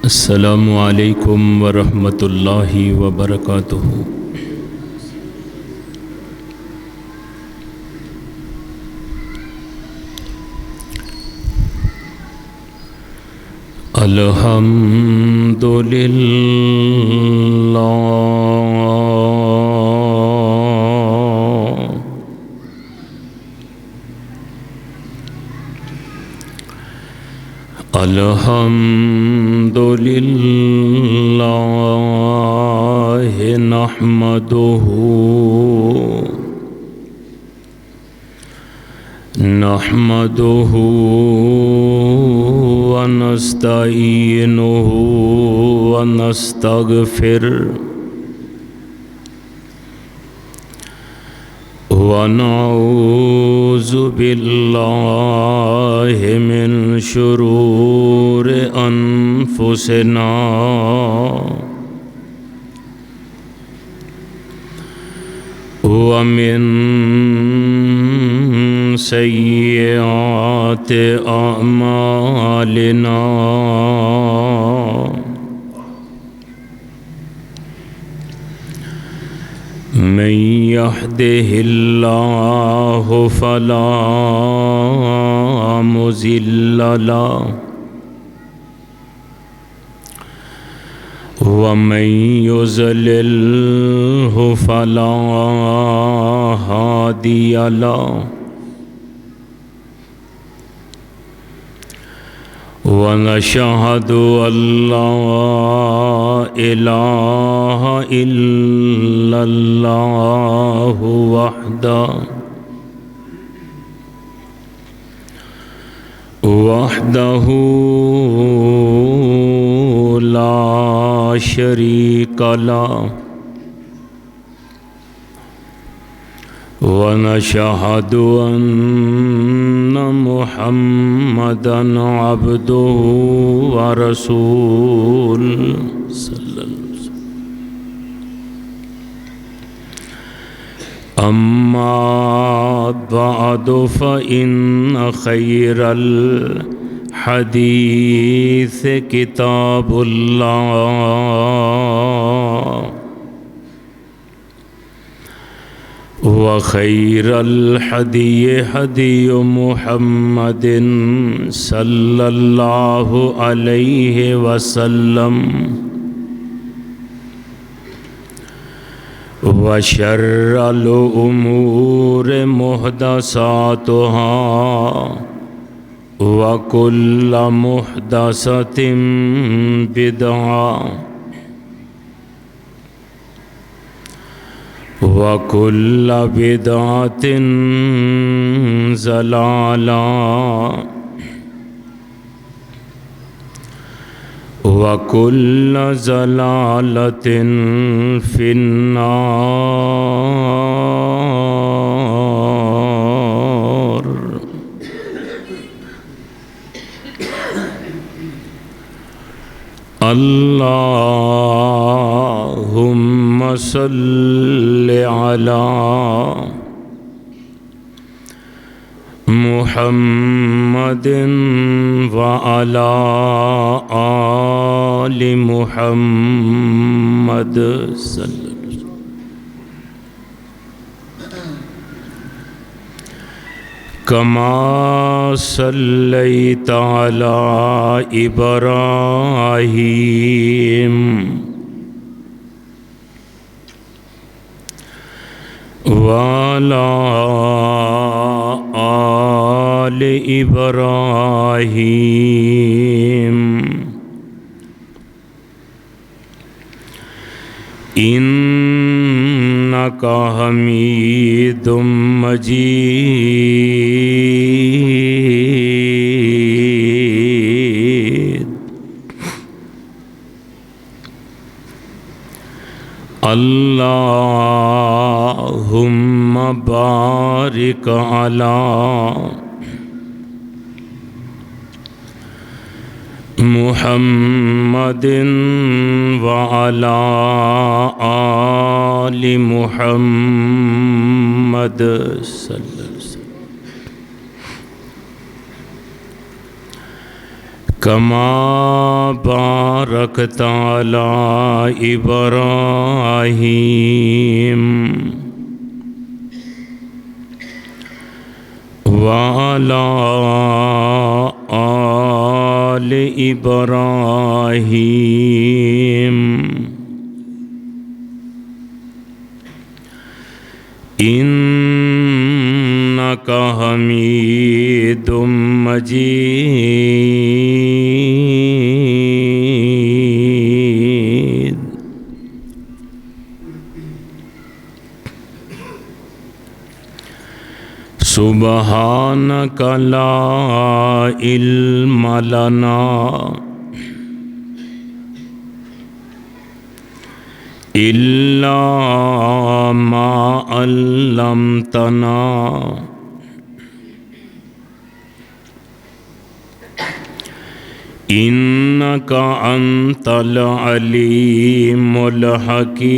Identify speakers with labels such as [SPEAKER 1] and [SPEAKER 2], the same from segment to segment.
[SPEAKER 1] अस्सलामु अलैकुम वरहमतुल्लाहि वबरकातुहू। अल्हम्दुलिल्लाह नहमदुहु व नस्तईनुहु व नस्तगफिर व नऊज़ु बिल्लाहि मिन शुरूरि अनफुसिना व मिन सय्यिआति अअमालिना। मन यहदिहिल्लाहु फला मुज़िल्ल लहु व मन युज़लिल्हु फला हादिय लहु व नशहदु अल्ला इलाहा इल्लल्लाहु वहदहु ला शरीक लहु व नशहदु अन्ना मुहम्मदन अब्दुहु व रसूलुहु। अम्मा बअदु फ़इन्न खैरल हदीस किताबुल्लाह व खैरल हदी हदी मुहम्मदिन सल्लल्लाहु अलैहि वसल्लम व शर्रल उमूर मुहदसातुहा व कुल्ल मुहदसतिन बिदअ व कुल्ल बिदअतिन ज़लाला व कुल्ल ज़लालतिन फिन्नार। अल्लाहुम्मा सल्लि अला मुहम्मदिन व अला आलि मुहम्मद कमा सल्लैता अला इब्राहीम वाला आले इब्राहीम इन्नका हमीदुम मजीद। अल्लाहुम्मा बारिक अला मुहम्मदिन व अला आलि मुहम्मद सल्लल्लाहु अलैहि वसल्लम। कमा बारकत अला इब्राहीम वाला आल इब्राहीम इन्नका हमीदुम मजीद। सुब्हानक ला इल्म लना इल्ला मा अल्लमतना इन्नका अंतल अलीमुल हकीम।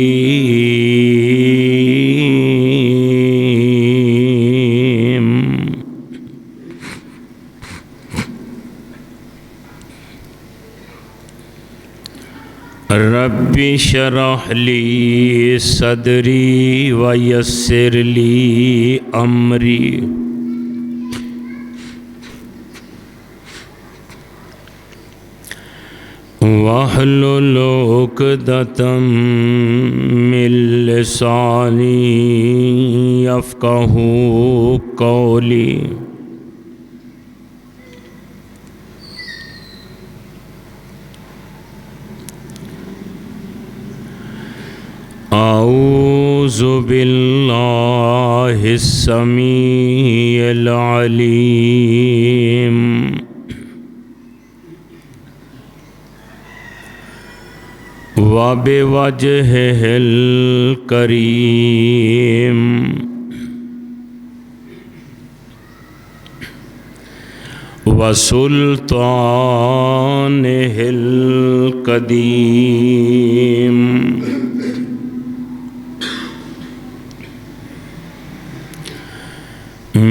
[SPEAKER 1] रब्बि शरह ली सदरी व यस्सिर ली अमरी वहलुल उक़दतम मिन लिसानी यफ़क़हू क़ौली। औज़ु बिल्लाहिस समीइल अलीम व बिवजहिल करीम व सुल्तानिहिल कदीम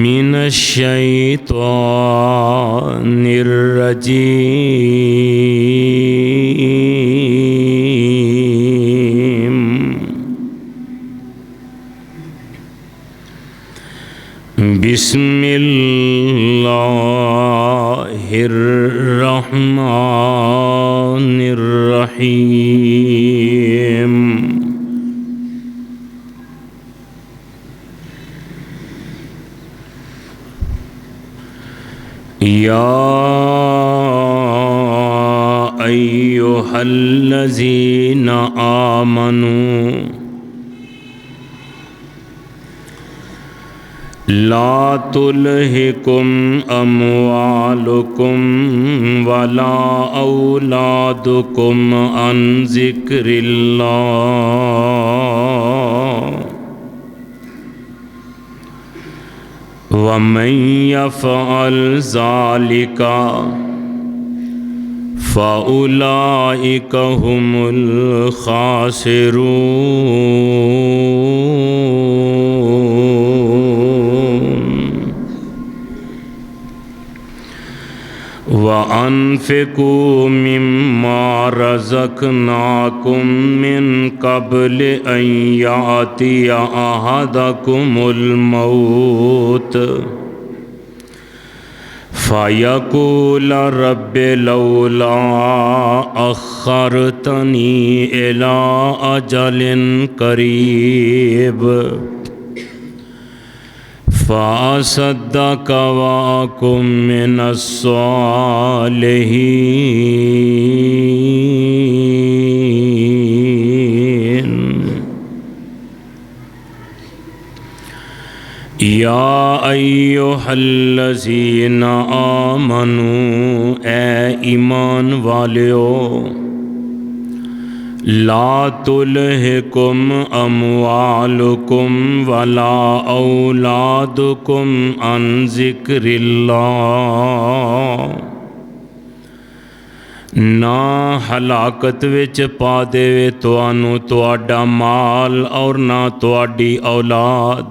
[SPEAKER 1] मिनश्शैतानिर्रजीम। बिस्मिल्लाहिर्रहमानिर्रहीम। या अय्युहल्लज़ीना आमनू ला तुल्हिकुम अम्वालुकुम वला औलादुकुम अन ज़िक्रिल्लाह वमन यफ़अल ज़ालिका फ़उलाइका हुमुल ख़ासिरून। व अनफ़िक़ू मिम्मा रज़क़नाकुम मिन क़ब्ल अन यातिया अहदकुमुल मौत फ़यक़ूल रब्बि लौला अख़्ख़रतनी इला अजलिन क़रीब फ़असद्दक़ व अकुम मिनस्सालिहीन। या अय्युहल्लज़ीना आमनू ए ईमान वालियो ला तुल्हिकुम अम्वालुकुम वला औलादुकुम अन ज़िक्रिल्लाह। ना हलाकत विच पा देवे तुहानू तुहाडा माल और ना तुहाडी औलाद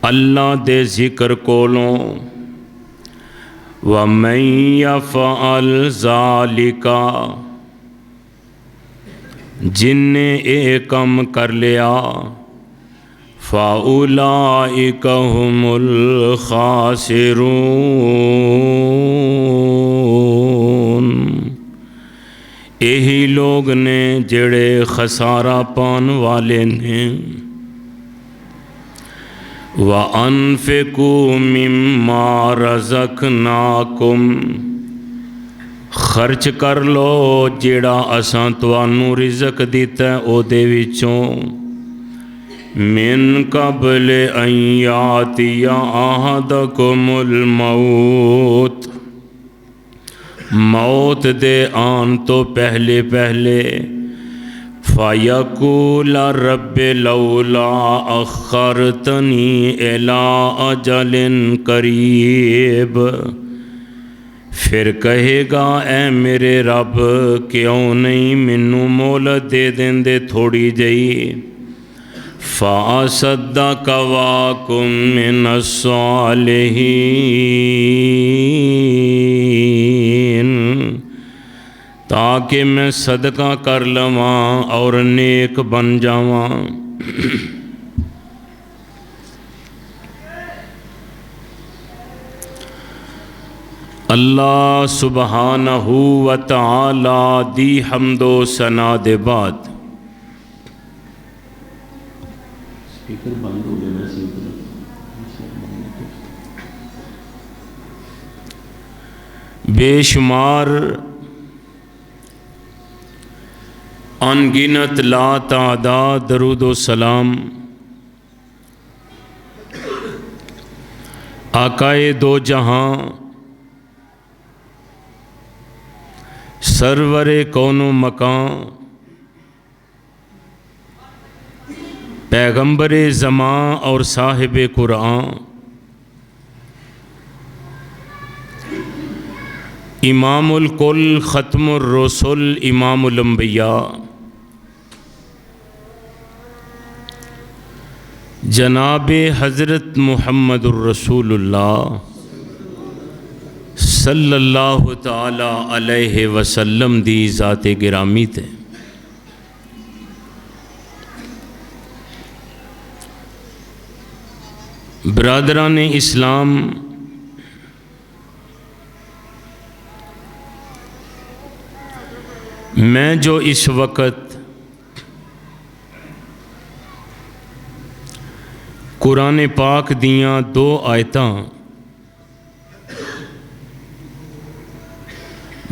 [SPEAKER 1] अल्लाह दे जिक्र कोलों। वमन यफ़अल ज़ालिका, जिनने एक काम कर लिया, फ़उलाइका हुमुल खासिरून, यही लोग ने जेड़े खसारा पान वाले ने। व अनफ़िकू मिम्मा रज़क़नाकुम, खर्च कर लो जेड़ा असां तुहानू रिज़क दिता ओदे विचों। मिन कबल अन यातिया अहदकुमुल मौत, मौत दे आन तो पहले पहले। फ़यक़ूल रब्बि लौला अख़्ख़रतनी इला अजलिन करीब, फिर कहेगा ऐ मेरे रब क्यों नहीं मैनू मोहलत दे देंदे थोड़ी जही। फ़असद्दक़ व अकुन मिनस्सालिहीन, ताकि मैं सदका कर लवां और नेक बन जावां। अल्लाह सुबहानहू व तआला दी हम्दो सना दे बाद स्पीकर बंद हो गया सी। बेशुमार अनगिनत ला तादाद दरूद व सलाम आकाए दो जहां, सरवरे कौनो मकान, पैगम्बरे ज़मां और साहिब कुरान, इमामुल कुल ख़त्मुर रसूल इमामुल अंबिया, जनाबे हज़रत मुहम्मदुर रसूलुल्लाह सल्लल्लाहु ताला अलैहि वसल्लम दी ज़ाते गिरामी थे। बरादरान इस्लाम, मैं जो इस वक़्त कुरान पाक दियाँ दो आयतां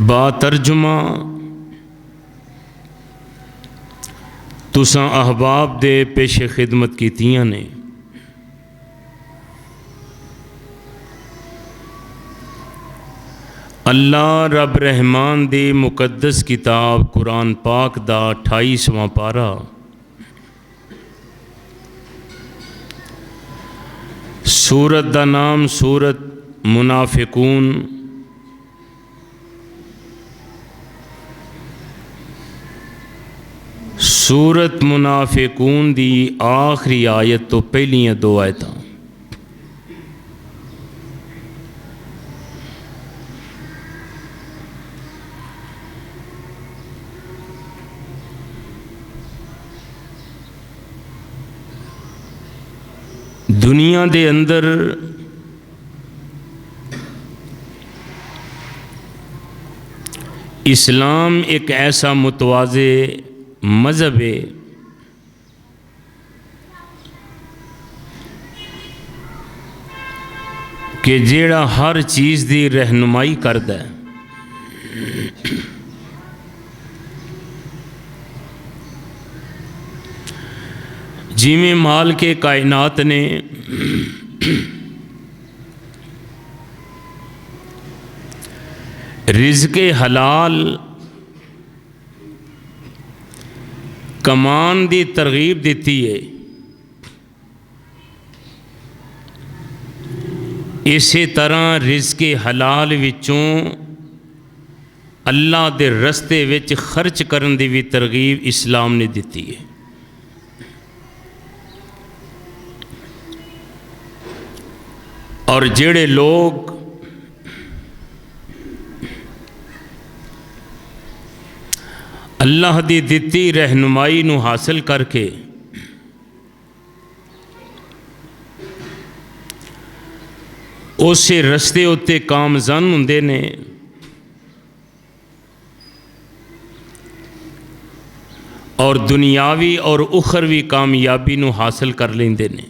[SPEAKER 1] बातर्जुमा तुसां अहबाब दे पेशे खिदमत कीतियां ने, अल्लाह रब रहमान दी मुकद्दस किताब कुरान पाक दा 28वां पारा सूरत दा नाम सूरत मुनाफिकून, सूरत मुनाफिकून दी आखिरी आयत तो पहलियां दो आयतां दुनिया दे अंदर इस्लाम एक ऐसा मुतवाज़े मज़हब है कि जेड़ा हर चीज़ की रहनुमाई करदा है। जिमें माल के कायनात ने रिज़्क़े हलाल कमान दी तरगीब दी है, इसी तरह रिज़्क़े हलाल विचों अल्लाह दे रस्ते विच खर्च करन दी भी तरगीब इस्लाम ने दी है। और जेड़े लोग अल्लाह दी दित्ती रहनुमाई नूं हासिल करके उसे रस्ते उत्ते कामज़न हुंदे ने। और दुनियावी और उखरवी कामयाबी नूं हासिल कर लेंदे ने।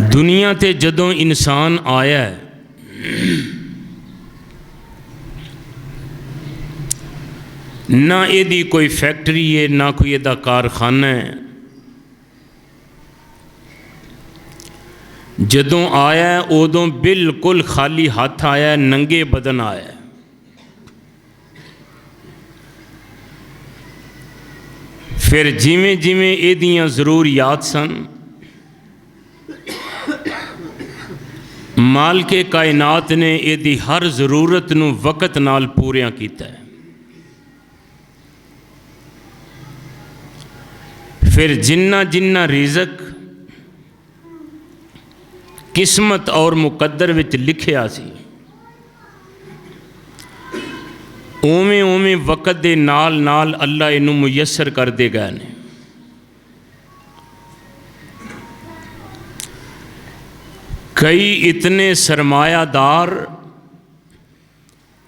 [SPEAKER 1] दुनिया ते जदों इंसान आया है, ना इहदी कोई फैक्ट्री है, ना कोई इहदा कारखाना है। जदों आया उदों बिल्कुल खाली हाथ आया, नंगे बदन आया। फिर जिमें जिमें इहदियां ज़रूरियात सन, मालिके कायनात ने इहदी हर ज़रूरत नूं वक़्त नाल पूरियां कीता है। फिर जिन्ना जिन्ना रिज़क किस्मत और मुकद्दर विच लिखिया सी, उवें उवें वक़्त दे नाल नाल अल्लाह इनू मुयस्सर करदे गए ने। कई इतने सरमायादार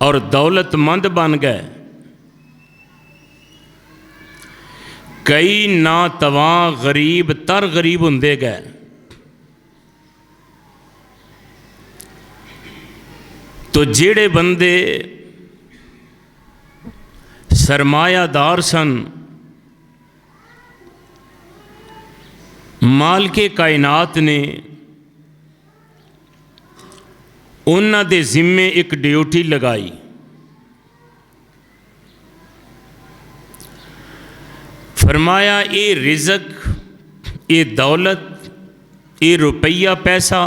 [SPEAKER 1] और दौलतमंद बन गए, कई नातवा गरीब तर गरीब हुंदे गए। तो जेड़े बंदे सरमायादार सन, मालिके कायनात ने उन्हां दे जिम्मे एक ड्यूटी लगाई। फरमाया ये रिज़क, ये दौलत, ये रुपया पैसा,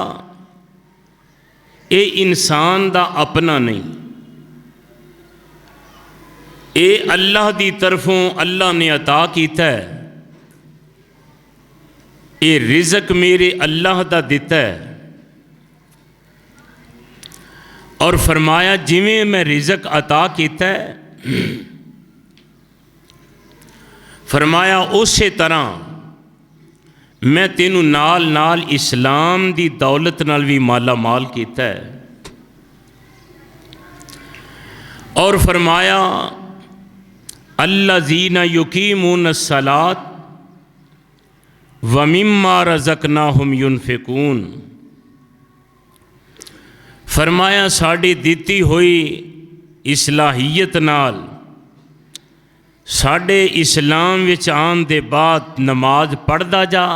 [SPEAKER 1] ये इंसान दा अपना नहीं, ये अल्लाह दी तरफों अल्लाह ने अता कीता है। ये रिज़क मेरे अल्लाह दा दिता है। और फरमाया जिवें मैं रिज़क अता कीता है, फरमाया उसे तरह मैं तेनू नाल नाल इस्लाम दी दौलत नाल भी माला माल कीता है। और फरमाया अल्लज़ीना युकीमून अस्सलात व मिम्मा रज़क़नाहुम युनफ़िकून। फरमाया साड़ी दिती हुई इस्लाहियत नाल, साढ़े इस्लाम विच आन दे बाद नमाज पढ़दा जा,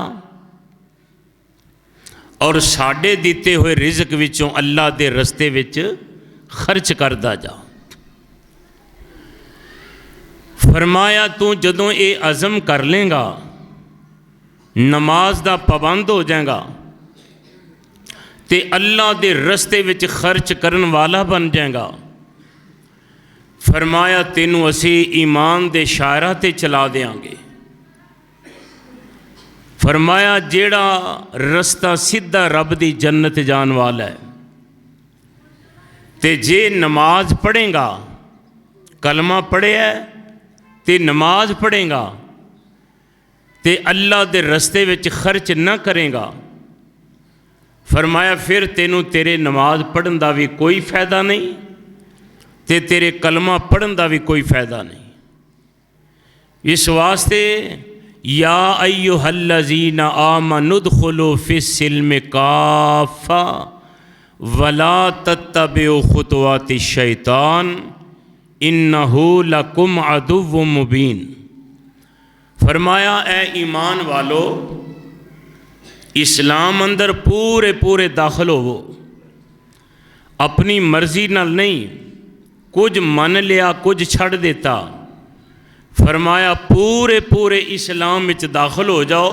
[SPEAKER 1] और साढ़े दिते हुए रिज़क विचों अल्लाह दे रस्ते विच खर्च करदा जा। फरमाया तू जदों ये अज़म कर लेंगा, नमाज दा पाबंद हो जाएगा, ते अल्लाह दे रस्ते विच खर्च करन वाला बन जाएगा। फरमाया तेनू असी ईमान दे शायरा ते चला देंगे। फरमाया जेड़ा रस्ता सीधा रब दी जन्नत जान वाला है, ते जे नमाज पढ़ेगा, कलमा पढ़िया ते नमाज पढ़ेगा, ते अल्लाह दे रस्ते विच खर्च न करेगा, फरमाया फिर तेनू तेरे नमाज पढ़न दा भी कोई फ़ायदा नहीं, ते तेरे कलमा पढ़न दा भी कोई फ़ायदा नहीं। इस वास्ते या अय्युहल्लज़ीना आमनुद्खुलू फिस्सिल्मि काफ़ा वला तत्तबिउ खुतवाति शैतान इन्नहु लकुम अदुव्वुम मुबीन। फरमाया ए ईमान वालो, इस्लाम अंदर पूरे पूरे दाखिल होवो, अपनी मर्जी नाल नहीं, कुछ मन लिया कुछ छड़ देता। फरमाया पूरे पूरे इस्लाम विच दाखिल हो जाओ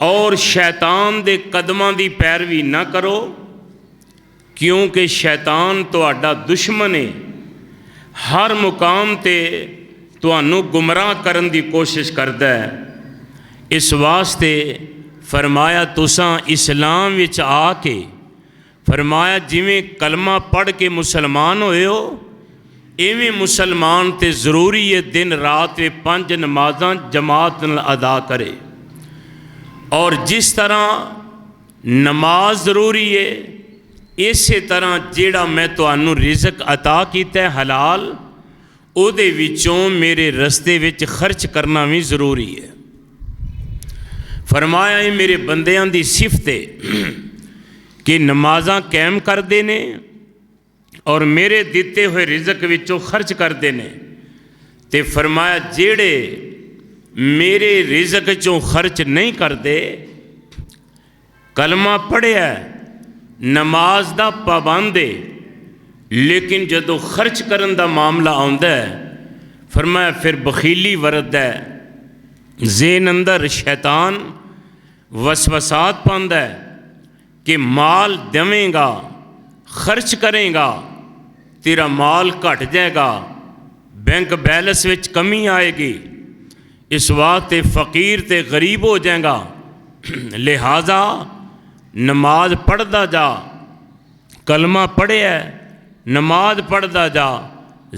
[SPEAKER 1] और शैतान दे कदमां दी पैरवी ना करो, क्योंकि शैतान तुहाडा दुश्मन है, हर मुकाम ते तुहानू गुमराह करन दी कोशिश करदा है। इस वास्ते फरमाया तुसां इस्लाम विच आके, फरमाया जिमें कलमा पढ़ के मुसलमान होए हो इवें मुसलमान ते ज़रूरी है दिन रात ये 5 नमाज़ां जमात नाल अदा करे। और जिस तरह नमाज ज़रूरी है इसे तरह जेड़ा मैं तुहानू रिज़क अता कीता है हलाल उहदे विचों मेरे रस्ते विच खर्च करना भी ज़रूरी है। फरमाया ये मेरे बंदियां दी सिफत है कि नमाज़ां कायम करते ने और मेरे दिते हुए रिज़क विचों खर्च करते ने। ते फरमाया जेड़े मेरे रिज़क चों खर्च नहीं करते कलमा पढ़िया नमाज दा पाबंद है लेकिन जदों खर्च करन दा मामला आउंदा है फरमाया फिर बखीली वरतदा है। ज़ेन अंदर शैतान वसवसात पांदा है कि माल देवेंगा खर्च करेगा तेरा माल घट जाएगा बैंक बैलेंस विच कमी आएगी इस वास्ते फ़कीर ते गरीब हो जाएगा। लिहाजा नमाज पढ़दा जा कलमा पढ़िया नमाज पढ़दा जा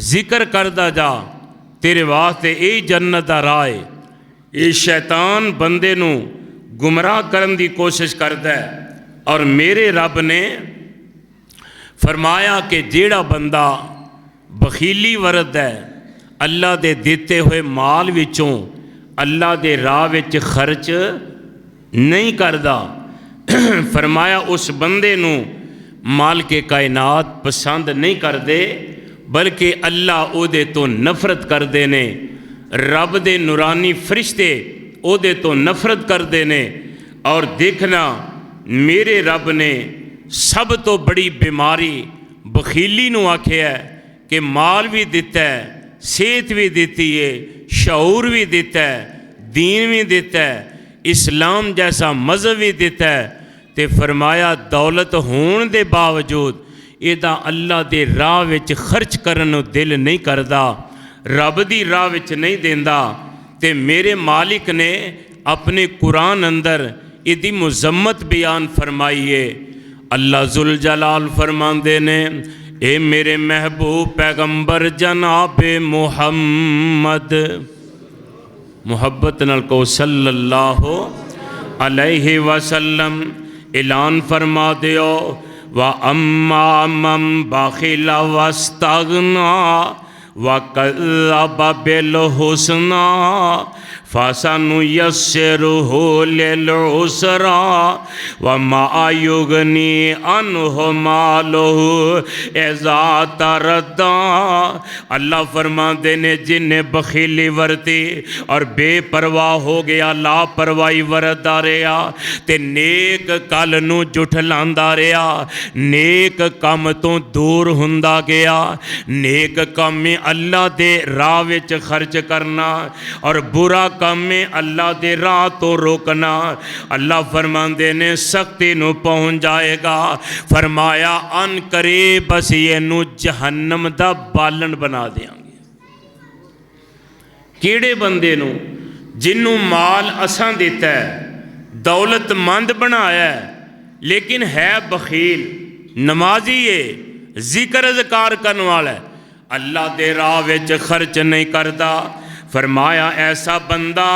[SPEAKER 1] जिक्र करदा जा तेरे वास्ते यही जन्नत दा राह है। ये शैतान बंदे नू गुमराह करन दी कोशिश करदा है और मेरे रब ने फरमाया कि जेड़ा बंदा बखीली वरतदा है अल्लाह दे दिते हुए माल विचों अल्लाह दे राह विच खर्च नहीं करदा फरमाया उस बंदे नू माल के कायनात पसंद नहीं करते बल्कि अल्लाह ओदे तो नफरत करते ने। रब दे नूरानी फरिश्ते ओदे तो नफरत करते ने। और देखना मेरे रब ने सब तो बड़ी बीमारी बखीली नू आख्या है कि माल भी दिता है सेहत भी दी है शऊर भी दिता है दीन भी दिता है इस्लाम जैसा मज़हब भी दिता है। ते फरमाया दौलत होने के बावजूद इहदा अल्लाह के राह विच खर्च करन नूं दिल नहीं करता रब दी राह विच नहीं देंदा। ते मेरे मालिक ने अपने कुरान अंदर इहदी मुज़म्मत बयान फरमाई है। अल्लाह जुल जलाल फरमांदे ने ए मेरे महबूब पैगंबर जनाबे मुहम्मद मुहब्बत नाल को सल्लल्लाहु अलैहि वसल्लम ऐलान फरमा दियो व अम्मा मम बखिला वस्तगना व कज़्ज़ब बिल हुस्ना फसनुयस्सिरुहु लिल उसरा व मा युगनी अन्हु मालुहु इज़ा तरद्दा। अल्लाह फरमाते ने जिन्हें बखीली वरती और बेपरवाह हो गया लापरवाही वरतदा रहा ते नेक कल नूं जुठलांदा रहा नेक काम तो दूर हुंदा गया। नेक काम में अल्लाह दे राह विच खर्च करना और बुरा काम में अल्लाह दे राह तो रोकना अल्लाह फरमांदे ने सख्ती नूं पहुंच जाएगा। फरमाया अन करीब असीं इहनूं जहन्नम दा बालन बना देंगे। किहड़े बंदे नूं जिन्नू माल असां दिता है दौलतमंद बनाया है लेकिन है बखील नमाजी है जिक्र अज़कार करने वाला है अल्लाह दे राह विच खर्च नहीं करता। फरमाया ऐसा बंदा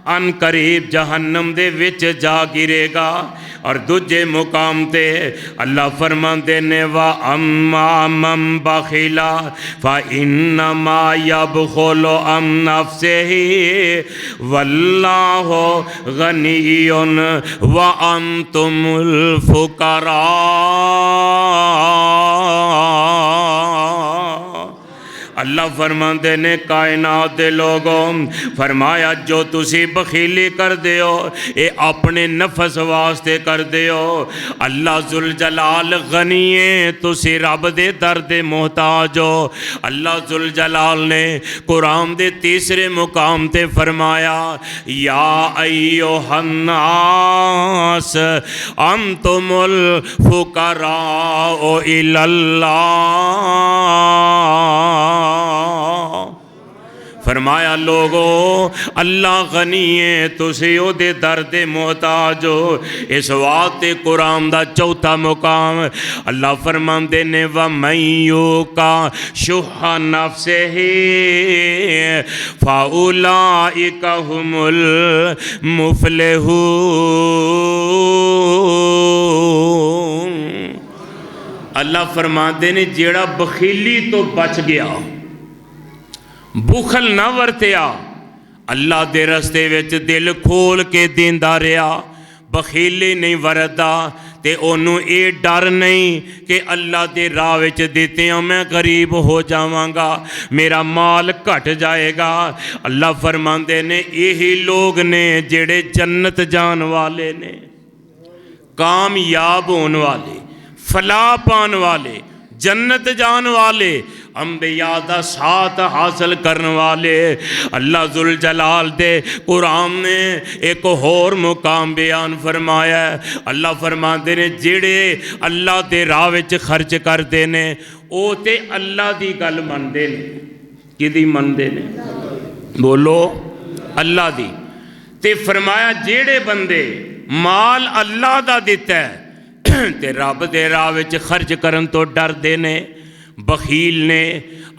[SPEAKER 1] अन करीब जहन्नम दे विच जा गिरेगा। और दूजे मुकाम ते अल्लाह फरमाते ने वा अम्मा मम बखिला फ़ा इन्नमा यबखुलु अन नफ्सिही वल्लाहु गनियुन व अंतुमुल फुकरा। अल्लाह फरमाते ने कायनात दे लोगों फरमाया जो तुसी बखीली कर दे हो ये अपने नफस वास्ते कर दे हो। अल्लाह जुल जलाल गनी है तुसी रब दे दर दे मोहताज हो। अल्लाह जुल जलाल ने कुरान दे तीसरे मुकाम ते फरमाया या अय्युहन्नास अंतुमुल फुकराउ इलल्लाह। फरमाया लोगो अल्लाह गनी है, तुसी ओदे दर दे मोहताज हो। इस वास्ते कुरान दा चौथा मुकाम अल्लाह फरमांदे ने व मय्यू का शुहा नफ्से ही फाउलाइका हुमुल मुफलिहून। अल्लाह फरमांदे ने जेड़ा बखीली तो बच गया, बुखल ना वरतिया, अल्लाह दे रस्ते विच दिल खोल के देंदा रहा, बखीली नहीं वरतदा ते ओनू ये डर नहीं कि अल्लाह दे राह विच दित्तियां मैं गरीब हो जावांगा, मेरा माल घट जाएगा। अल्लाह फरमांदे ने यही लोग ने जेड़े जन्नत जान वाले ने, कामयाब होने वाले, फलाह पाने वाले, जन्नत जान वाले, अंबिया दा साथ हासिल करने वाले। अल्लाह जुल जलाल दे कुरान ने एक होर मुकाम बयान फरमाया। अल्लाह फरमाते ने जेड़े अल्लाह दे राह विच खर्च करते ने वो ते अल्लाह दी गल मनते ने। किदी मनते ने? बोलो, अल्लाह दी। ते फरमाया जेड़े बंदे माल अल्लाह दा दिता है ते रब दे राह विच खर्च करन तो डरदे ने, बखील ने,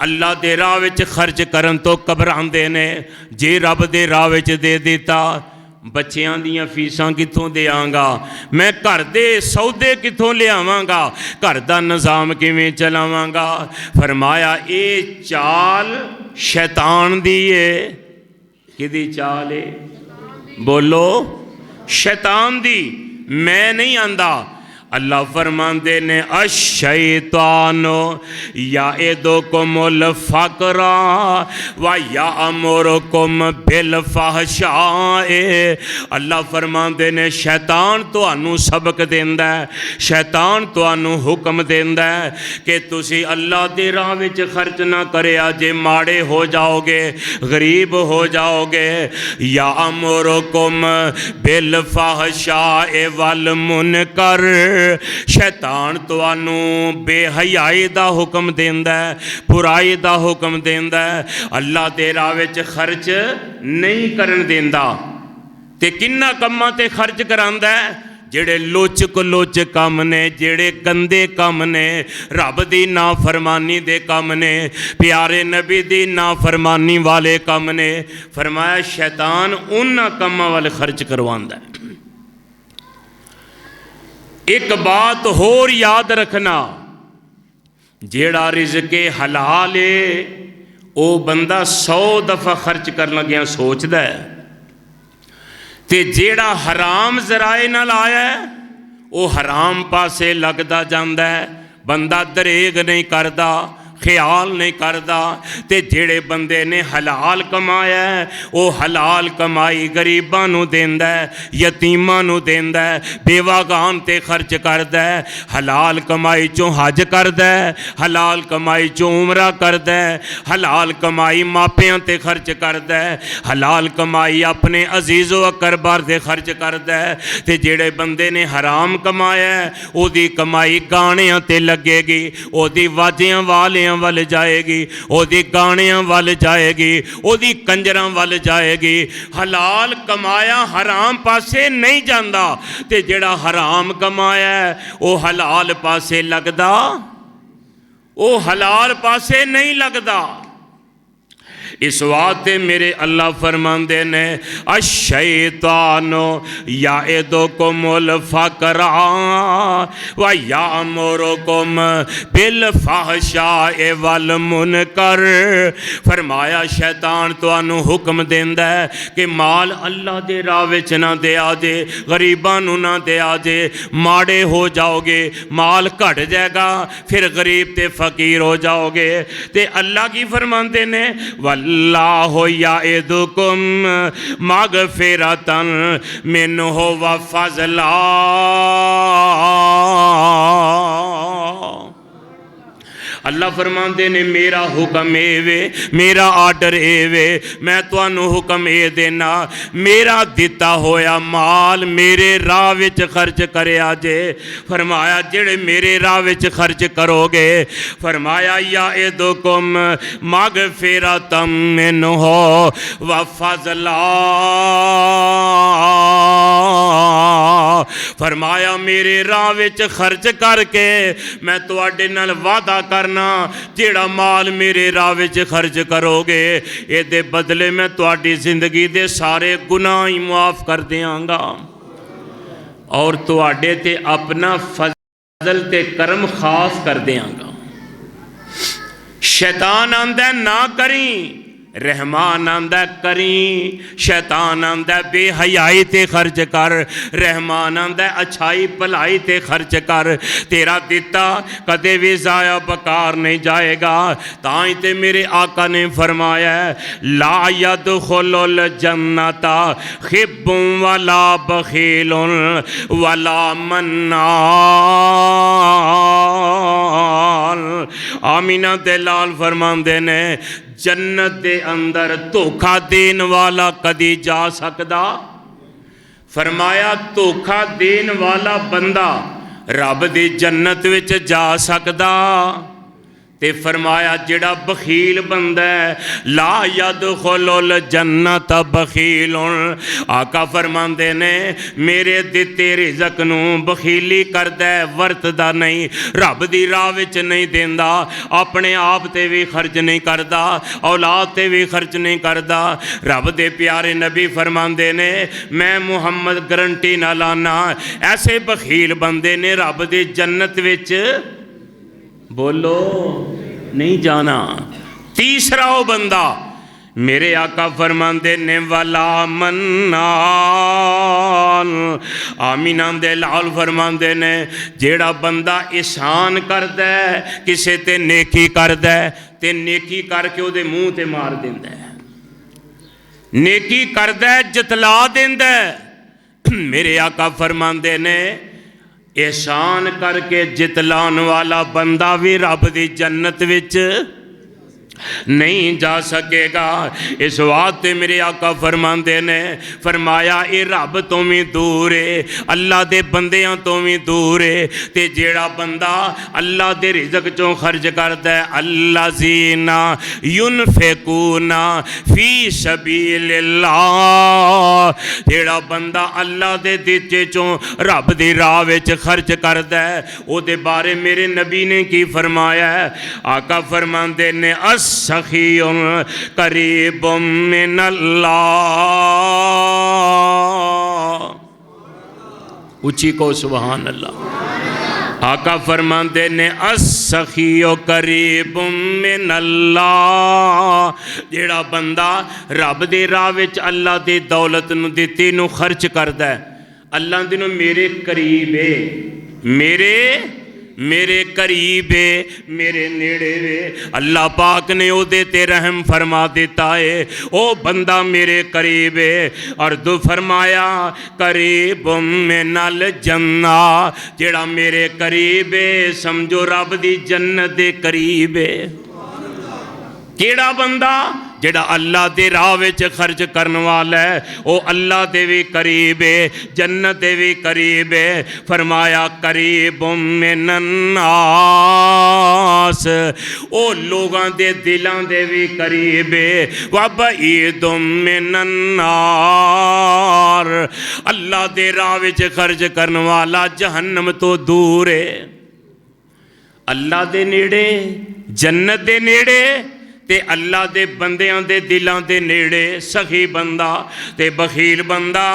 [SPEAKER 1] अल्लाह दे राह विच खर्च करन तो घबरांदे ने। जे रब दे राह विच दे दिता, बच्चियां दियां फीसां कित्थों देआंगा, मैं घर दे सौदे कित्थों लियावांगा, घर दा निज़ाम किवें चलावांगा। फरमाया ये चाल शैतान दी है। किदी चाल है? बोलो, शैतान दी। मैं नहीं आंदा। अल्लाह फरमांदे ने अशैतानो याइदुकुमुल फकरा व यामुरुकुम बिल फहशाए। अल्लाह फरमांदे ने शैतान तुहानू सबक देंदा है, शैतान तुहानू हुक्म देंदा है कि तुसी अल्लाह दे राह विच खर्च ना करिया जे माड़े हो जाओगे, गरीब हो जाओगे। यामुरुकुम बिल फहशाए वल मुनकर, शैतान तुहानू बेहयाई दा हुक्म देंदा है, बुराई दा हुक्म देंदा है, अल्लाह दे राह विच खर्च नहीं करन देंदा। ते किन्ना कम्मां ते खर्च करांदा है? जेड़े लोचक लोच काम ने, जेड़े गंदे काम ने, रब दी नाफरमानी दे काम ने, प्यारे नबी दी नाफरमानी वाले काम ने। फरमाया शैतान उन्हां कामां वाल खर्च करवांदा है। एक बात होर याद रखना, जेड़ा रिज़्क़े हलाल है वो बंदा 100 दफ़ा खर्च करन लग्या सोचदा है, ते जेड़ा हराम ज़राए नाल आया है वो हराम पासे लगदा जांदा है। बंदा दरेग नहीं करदा, ख्याल नहीं करता। ते जेड़े बंदे ने हलाल कमाया है वो हलाल कमाई गरीबां नू देंदा है, यतीमां नू देंदा है, बेवागान ते खर्च करदा है। हलाल कमाई चों हज करदा है, हलाल कमाई चों उमरा करदा है, हलाल कमाई मापियां ते खर्च करदा है, हलाल कमाई अपने अजीज़ो अकरबार ते खर्च करदा है। ते जेड़े बंदे ने हराम कमाया है ओदी कमाई गाणियां ते लगेगी, ओदी वाजियां वालियां वल जाएगी, ओदी गाणियां वल जाएगी, ओदी कंजरां वल जाएगी। हलाल कमाया हराम पासे नहीं जांदा, ते जेड़ा हराम कमाया वो हलाल पासे लगदा, वो हलाल पासे नहीं लगदा। इस वास्ते मेरे अल्लाह फरमांदे ने अशैतानो याइदुकुमुल फकरा व यामुरुकुम बिल फहशाए वल मुनकर। फरमाया शैतान तुहानू हुक्म देंदा है कि माल अल्लाह दे राह विच ना दिया जे, गरीबां नू ना दिया जे, माड़े हो जाओगे, माल घट जाएगा, फिर गरीब ते फकीर हो जाओगे। ते अल्लाह की फरमांदे ने वल्लाहु याइदुकुम मगफिरतन मिन्हु व फज़ला। अल्लाह फरमाते ने मेरा हुक्म ए वे, मेरा आर्डर ए वे, मैं तुहानू हुक्म ए देना, मेरा दिता होया माल मेरे राह विच खर्च करिया जे। फरमाया जेड़े मेरे राह विच खर्च करोगे, फरमाया या एदुकुम मगफिरतम मिन्हु व फज़ला, फरमाया मेरे राह विच खर्च करके मैं तुहाडे नाल वादा करना, जेड़ा माल मेरे राह विच खर्च करोगे इहदे बदले मैं तुहाडी जिंदगी दे सारे गुनाह ही मुआफ कर देंगा और तुहाडे ते अपना फजल ते करम खास कर देंगा। शैतान आंदा ना करी, रहमान आंदा करी, शैतान आंदा बेहयाई ते खर्च कर, रहमान आंदा अच्छाई भलाई ते खर्च कर। तेरा दिता कदे भी जाया बकार नहीं जाएगा। ताई ते मेरे आका ने फरमाया ला यदखुलुल जन्नता खिब्बुन वला बखीलुन वला मन्नान। आमीना दे लाल फरमांदे ने जन्नत दे अंदर धोखा देन वाला कदी जा सकदा? फरमाया धोखा देन वाला बंदा रब दी जन्नत विच जा सकदा? ते फरमाया जेड़ा बखील बंदा है ला यदखुलुल जन्नत बखीलुन। आका फरमांदे ने मेरे दिते रिज़क नू बखीली करदा है, वरतदा नहीं, रब दी राह विच नहीं देंदा, अपने आप ते भी खर्च नहीं करदा, औलाद ते भी खर्च नहीं करदा। रब दे प्यारे नबी फरमांदे ने मैं मुहम्मद गारंटी ना लाना ऐसे बखील बंदे ने रब दी जन्नत विच बोलो नहीं जाना। तीसरा वो बंदा मेरे आका फरमांदे ने वाला मन्नान। आमीना दे लाल फरमांदे ने जेड़ा बंदा एहसान करदा है किसे ते नेकी करदा है ते नेकी करके उहदे मुंह ते मार दिंदा है, नेकी करदा है जतला दिंदा है। मेरे आका फरमांदे ने एहसान करके जितलान वाला बंदा भी रब दी जन्नत विच नहीं जा सकेगा। इस वास्ते मेरे आका फरमांदे ने फरमाया ये रब तो भी दूर है, अल्लाह दे बंदियां तो भी दूर है। ते जेड़ा बंदा अल्लाह दे रिज़क चों खर्च करदा है अल्लाज़ीना युनफिकूना फी सबीलिल्लाह, जेड़ा बंदा अल्लाह दे दिते चों रब दी राह विच खर्च करदा है ओदे बारे मेरे नबी ने की फरमाया है। आका फरमांदे ने सखीउन करीबुम मिनल्लाह। ऊंची को सुभान अल्लाह। आका फरमाते ने असखीओ करीबुम मिनल्लाह। जेड़ा बंदा रब दे राह विच अल्लाह दी दौलत नूं दित्ती नूं खर्च करदा है, अल्लाह दे नूं मेरे करीब है, मेरे करीब है, मेरे नेड़े वे। अल्लाह पाक ने ओदे ते रहम फरमा देता है, ओ बंदा मेरे करीब है। और दो फरमाया करीब मिनल जन्ना, जेड़ा मेरे करीब है समझो रब दी जन्नत दे करीब है। केड़ा बंदा जेड़ा अल्लाह दे राह विच खर्च करने वाला है वो अल्लाह दे भी करीब है, जन्नत दे भी करीब है। फरमाया करीबुम मिनन्नास, ओ लोगां दे दिलां दे भी करीब है। व बईदुम मिनन्नार, अल्लाह दे राह विच खर्च करने वाला जहन्नम तो दूर है। अल्लाह दे नेड़े, जन्नत दे नेड़े ते अल्लाह दे बंदियां दे दिलां दे नेड़े सखी बंदा ते बखील बंदा।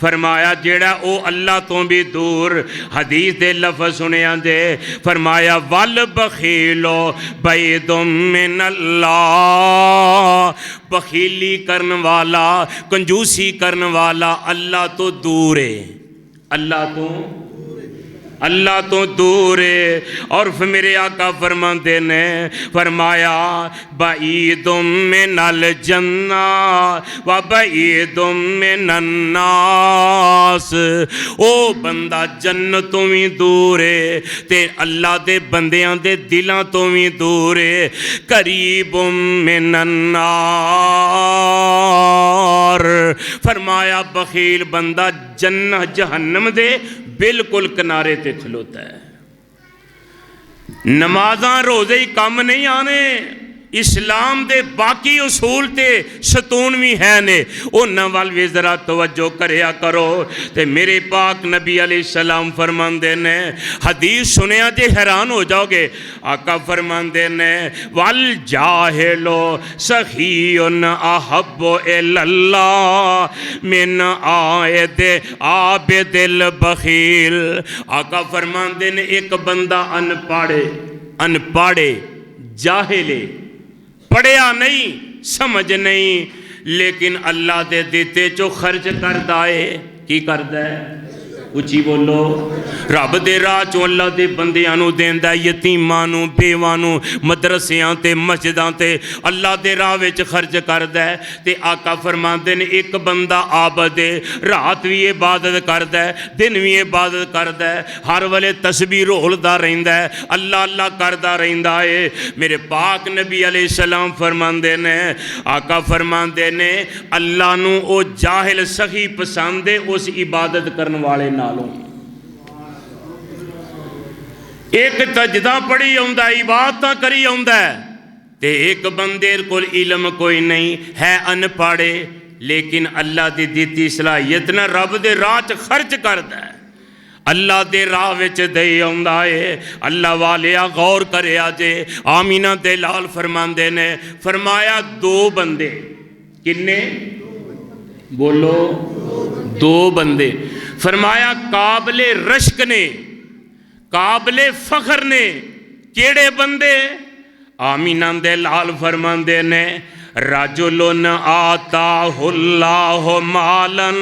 [SPEAKER 1] फरमाया जेड़ा ओ अल्लाह तो भी दूर। हदीस दे लफ्ज़ सुनिया दे, फरमाया वल बखीलो बैदुम मिनल्लाह, बखीली करने वाला कंजूसी करने वाला अल्लाह तो दूर है। अल्लाह तो अल्लाह तो दूर है। और फिर मेरे आका फरमाते ने फरमाया बईदुम मिनल जन्ना व बईदुम मिनन नास। ओ बंदा जन्नतों भी दूर है ते अल्लाह दे बंदियां दे दिलों तो भी दूर है। करीबुम मिनन नार। फरमाया बखील बंदा जन्नत जहन्नम दे बिल्कुल किनारे ते खलोता है। नमाज़ां रोज़े ही कम नहीं आने, इस्लाम दे बाकी उसूल ते सतून भी है ने, उन्हां वाल भी जरा तवज्जो करया करो। ते मेरे पाक नबी अलैहिस्सलाम फरमांदे ने, हदीस सुनिया जे हैरान हो जाओगे। आका फरमांदे ने वल जाहिलो सखीउन अहब्बु इल्लल्लाह मिन आयदे आबिदिल बखील। आका फरमांदे ने एक बंदा अनपढ़े जाहिले, पढ़िया नहीं, समझ नहीं, लेकिन अल्लाह दे दिते चो खर्च करता है। की करता है? उची बोलो। रब दे राह चों अल्लाह दे बंदियां नूं देंदा, यतीमां नूं, बेवां नूं, मदरसियां ते मस्जिदां ते अल्लाह दे राह विच खर्च करदा है। ते आका फरमांदे ने एक बंदा आबद है, रात भी इबादत करदा है, दिन भी इबादत करदा है, हर वेले तस्बीह रोलदा रहिंदा है, अल्लाह अल्लाह करदा रहिंदा है। मेरे पाक नबी अलैहिस्सलाम फरमांदे ने, आका फरमांदे ने अल्लाह नूं ओ जाहिल सखी पसंद है उस इबादत करन वाले नालों। एक तजदा पढ़ी आउंदा, इबादतां करी आउंदा, ते एक बंदे कोल इल्म कोई नहीं है, अनपढ़, लेकिन अल्लाह दी दित्ती सलाहियत ना रब दे राह च खर्च करदा है, अल्लाह दे राह विच दे आउंदा है। अल्लाह वालिया गौर करिया जे। आमीना दे लाल फरमांदे ने, फरमाया दो बंदे, किन्ने बोलो? दो बंदे। फरमाया काबिले रश्क ने, काबिले फखर ने। केड़े बंदे? आमीना दे लाल फरमांदे ने रजुलन आताहुल्लाहु मालन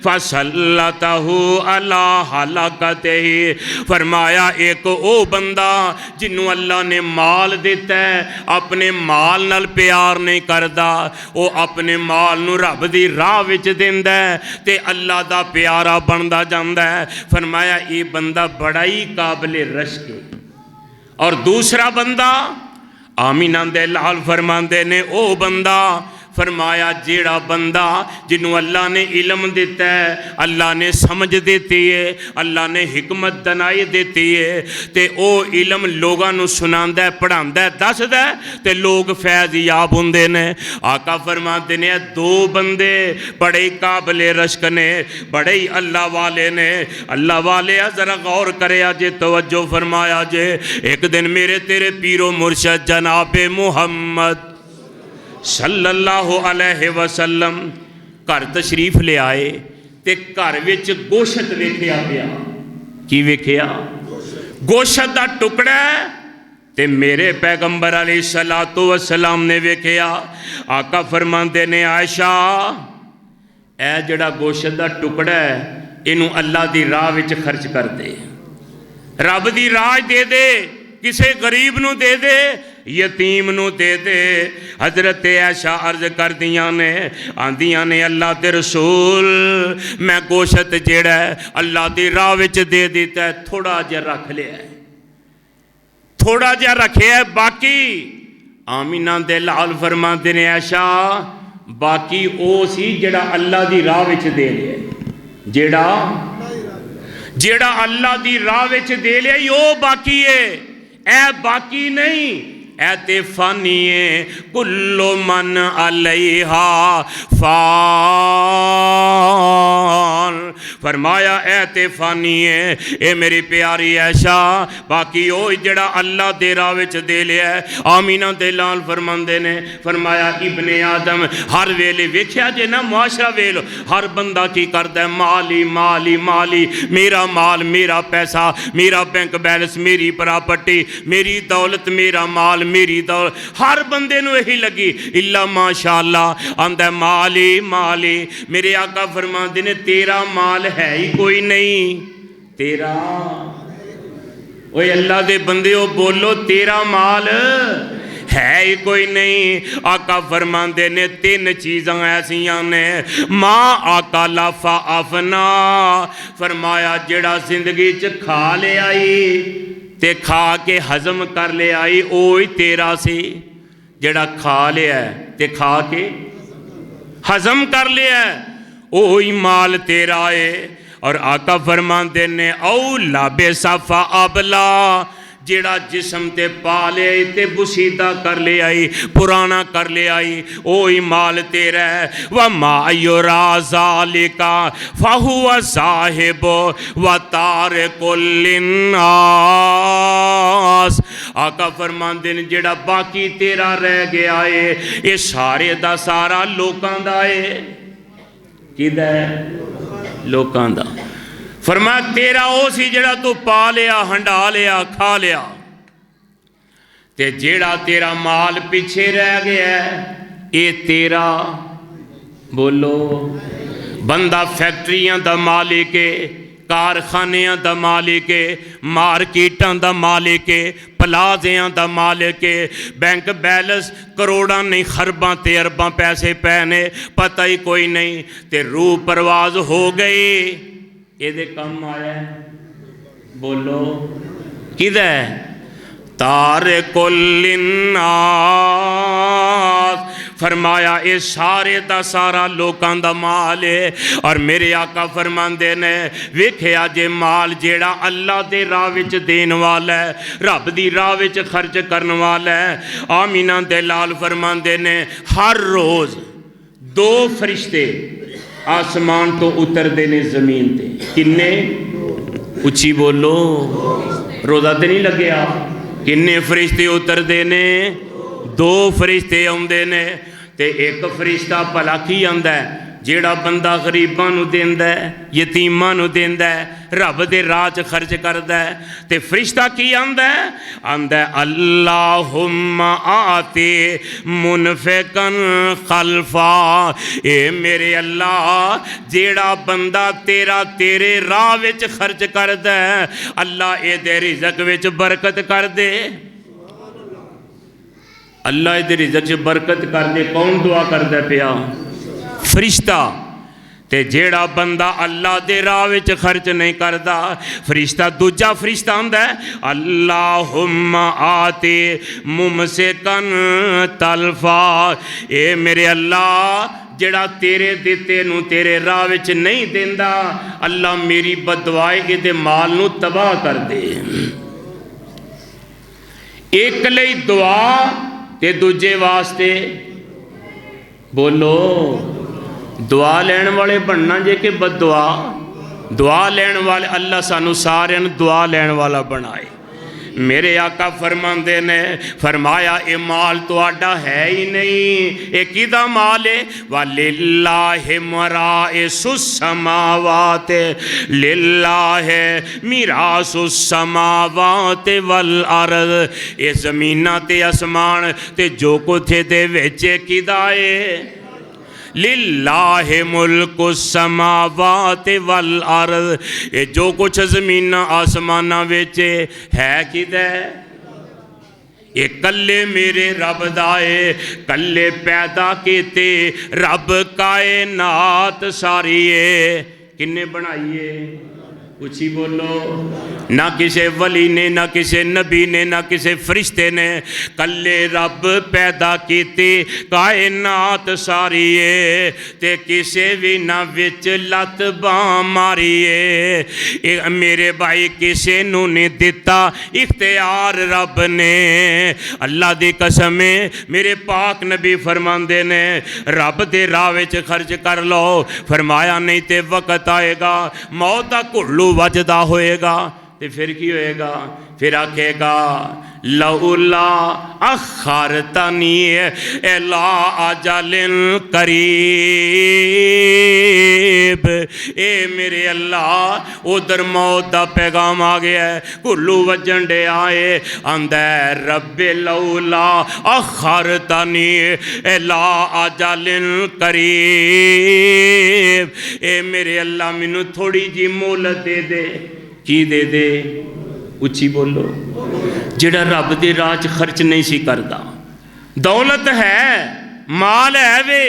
[SPEAKER 1] फसल्लतहु अला हलाकतिही। फरमाया एक ओ बंदा जिन्हों अल्लाह ने माल दिता है, अपने माल नाल प्यार नहीं करदा, वो अपने माल नूं रब दी राह विच दिंदा है ते अल्लाह दा प्यारा बनदा जांदा है। फरमाया ये बंदा बड़ा ही काबिले रश्क है। और दूसरा बंदा आमीना दे लाल फरमांदे ने ओ बंदा, फरमाया जेड़ा बंदा जिन्हों अल्लाह ने इल्म दिता है, अल्लाह ने समझ देती है, अल्लाह ने हिकमत दनाई देती है, ते ओ इल्म लोगों नूं सुनांदा है, पढ़ांदा है, दसदा है, ते लोग फैज़ याब हुंदे ने। आका फरमाते ने दो बंदे बड़े काबिले रश्क ने, बड़े ही अल्लाह वाले ने। अल्लाह वाले जरा गौर करे जे, तवज्जो फरमाया जे। एक दिन मेरे तेरे पीरो मुर्शद जनाबे मुहम्मद सल्लल्लाहु अलैहि वसल्लम घर तशरीफ ले आए, ते घर विच गोशत वेखिया पिया। की वेखिया? गोशत दा टुकड़ा। ते मेरे पैगंबर अलैहिस्सलातु वस्सलाम ने वेखिया। आका फरमांदे ने आयशा ए जड़ा गोशत दा टुकड़ा है, इनू अल्लाह दी राह विच खर्च कर दे, रब दी राह दे दे, किसे गरीब नू दे दे, यतीम नू दे दे। हजरत ऐशा अर्ज कर दियां ने, आंदियां ने अल्लाह दे रसूल मैं गोशत जेड़ा है अल्लाह दी राह विच दे दिता है, थोड़ा जिहा रख लिया है, थोड़ा जिहा रखिया है, बाकी आमीना दे लाल फरमांदे ने ऐशा बाकी ओ सी जेड़ा अल्लाह दी राह विच दे लिया, जेड़ा अल्लाह दी राह विच दे लिया ओ बाकी है, ए बाकी नहीं, ए ते फानी है। कुल्लो मन अलैहा फान। फरमाया ए ते फानी है, ए मेरी प्यारी ऐशा बाकी ओ जड़ा अल्लाह दे राह विच दे लिया। आमीना दे लाल फरमांदे ने, फरमाया इब्ने आदम हर वेले वेखिया जे ना मुआशरा वेल, हर बंदा की करदा है माली माली माली, मेरा माल मेरा पैसा, मेरा बैंक बैलेंस, मेरी प्रॉपर्टी, मेरी दौलत, मेरा माल मेरी दौलत। हर बंदे नूं यही लगी, इल्ला माशाअल्लाह आंदा माली माली। मेरे आका फरमांदे ने तेरा माल है ही कोई नहीं, तेरा। ओए अल्लाह दे बंदेओ बोलो तेरा माल है ही कोई नहीं। आका फरमांदे ने तीन चीज़ां ऐसियां ने माँ आका लाफा अफना, फरमाया जेड़ा जिंदगी च खा ले आई ते खा के हजम कर ले आई ओ ही तेरा सी। जेड़ा खा लिया ते खा के हजम कर लिया ओ ही माल तेरा है। और आका फरमांदे ने औ लाबे साफा अबला, जेड़ा जिस्म ते पा ले ते बुसीदा कर ले आई, पुराना कर ले आई ओ ही माल तेरा है। व मायुरा ज़ालिका फहुवा साहिब व तारिकुल लिन्नास। आका फरमांदे ने जेड़ा बाकी तेरा रह गया है ये सारे दा सारा लोकां दा है। किदा है? लोकां दा। फरमाया तेरा वो सी जेड़ा तू पा लिया, हंडा लिया, खा लिया, ते जेड़ा तेरा माल पिछे रह गया ये तेरा। बोलो बंदा फैक्ट्रियां दा मालिक है, कारखानियां दा मालिक है, मार्केटां दा मालिक है, प्लाजियां दा मालिक है, बैंक बैलेंस करोड़ां नहीं खरबां ते अरबां पैसे पैने पता ही कोई नहीं, ते रूह परवाज हो गई ये कम आया। बोलो किदा है? तारिकुल लिन्नास। फरमाया ये सारे दा सारा लोकां दा माल है। और मेरे आका फरमांदे ने वेखिया जे माल जेड़ा अल्लाह दे राह विच देन वाला है, रब दी राह विच खर्च करन वाला है, आमीना दे लाल फरमांदे ने हर रोज़ दो फरिश्ते आसमान तो उतरते ने जमीन ते। किन्ने? उच्ची बोलो, रोज़ा ते नहीं लग्या। किन्ने फरिश्ते उतरते ने? दो फरिश्ते आउंदे ने। ते एक फरिश्ता भला की आंदा है? जेड़ा बंदा गरीबां नूं देंदा है, यतीमां नूं देंदा है, रब दे राह च खर्च करदा है। ते फरिश्ता की आंदा है? आंदा है अल्लाहुम्मा आते मुनफिकन खल्फा। ए मेरे अल्लाह जेड़ा बंदा तेरा तेरे राह विच खर्च करदा है अल्लाह इहदे रिज़क विच बरकत कर दे। अल्लाह इहदे रिज़क च बरकत कर दे। कौन दुआ करदा पिया? फरिश्ता। ते जेड़ा बंदा अल्लाह दे राह विच खर्च नहीं करता, फरिश्ता दूजा फरिश्ता आंदा है अल्लाहुम्मा आते मुमसिकन तलफा। ए मेरे अल्लाह जेड़ा तेरे दिते नूं तेरे राह विच नहीं देंदा अल्लाह मेरी बदवाए इहदे माल नूं तबाह कर दे। एक लई दुआ ते दूजे वास्ते। बोलो दुआ लैण वाले बनना जे कि बददुआ? दुआ लैण वाले अल्लाह सानू सारियां नूं दुआ लैण वाला बनाए। मेरे आका फरमांदे ने फरमाया ये माल तुहाडा है ही नहीं, ये किदा माल है? वलिल्लाहि मिरासुस समावात लिल्लाह मिरासुस समावात वल अर्द। ये ज़मीनां ते आसमान ते जो कुछ दे विच किदा है? लिल्लाहि मुल्कु समावात वल अर्द। ये जो कुछ ज़मीन आसमाना विच है किदा? ये कल्ले मेरे रब दा है। कल्ले पैदा कीते रब कायनात सारी है। किन्ने बनाई है? उची बोलो। ना किसी वली ने, ना किसी नबी ने, ना किसी फरिश्ते ने, कल्ले रब पैदा कीती कायनात सारी है ते किसे भी ना विच लत बां मारी है। मेरे भाई किसे नू नहीं दिता इख्तियार रब ने। अल्लाह दी कसम है मेरे पाक नबी फरमांदे ने रब दे राह विच खर्च कर लो। फरमाया नहीं ते वक्त आएगा मौत दा घुल्लू वजदा होएगा ते फिर की होएगा? फिर आखेगा लौला अखरतनी इला अजलिन करीब। ए मेरे अल्लाह उधर मौत दा पैगाम आ गया है, घुल्लू वजन डे आए। आंदा रब्बे लौला अखरतनी इला अजलिन करीब। ए मेरे अल्लाह मैनू थोड़ी जी मोहलत दे दे। की दे दे, उच्ची बोलो, जिहड़ा रब दे राह च खर्च नहीं सी करदा। दौलत है, माल है वे,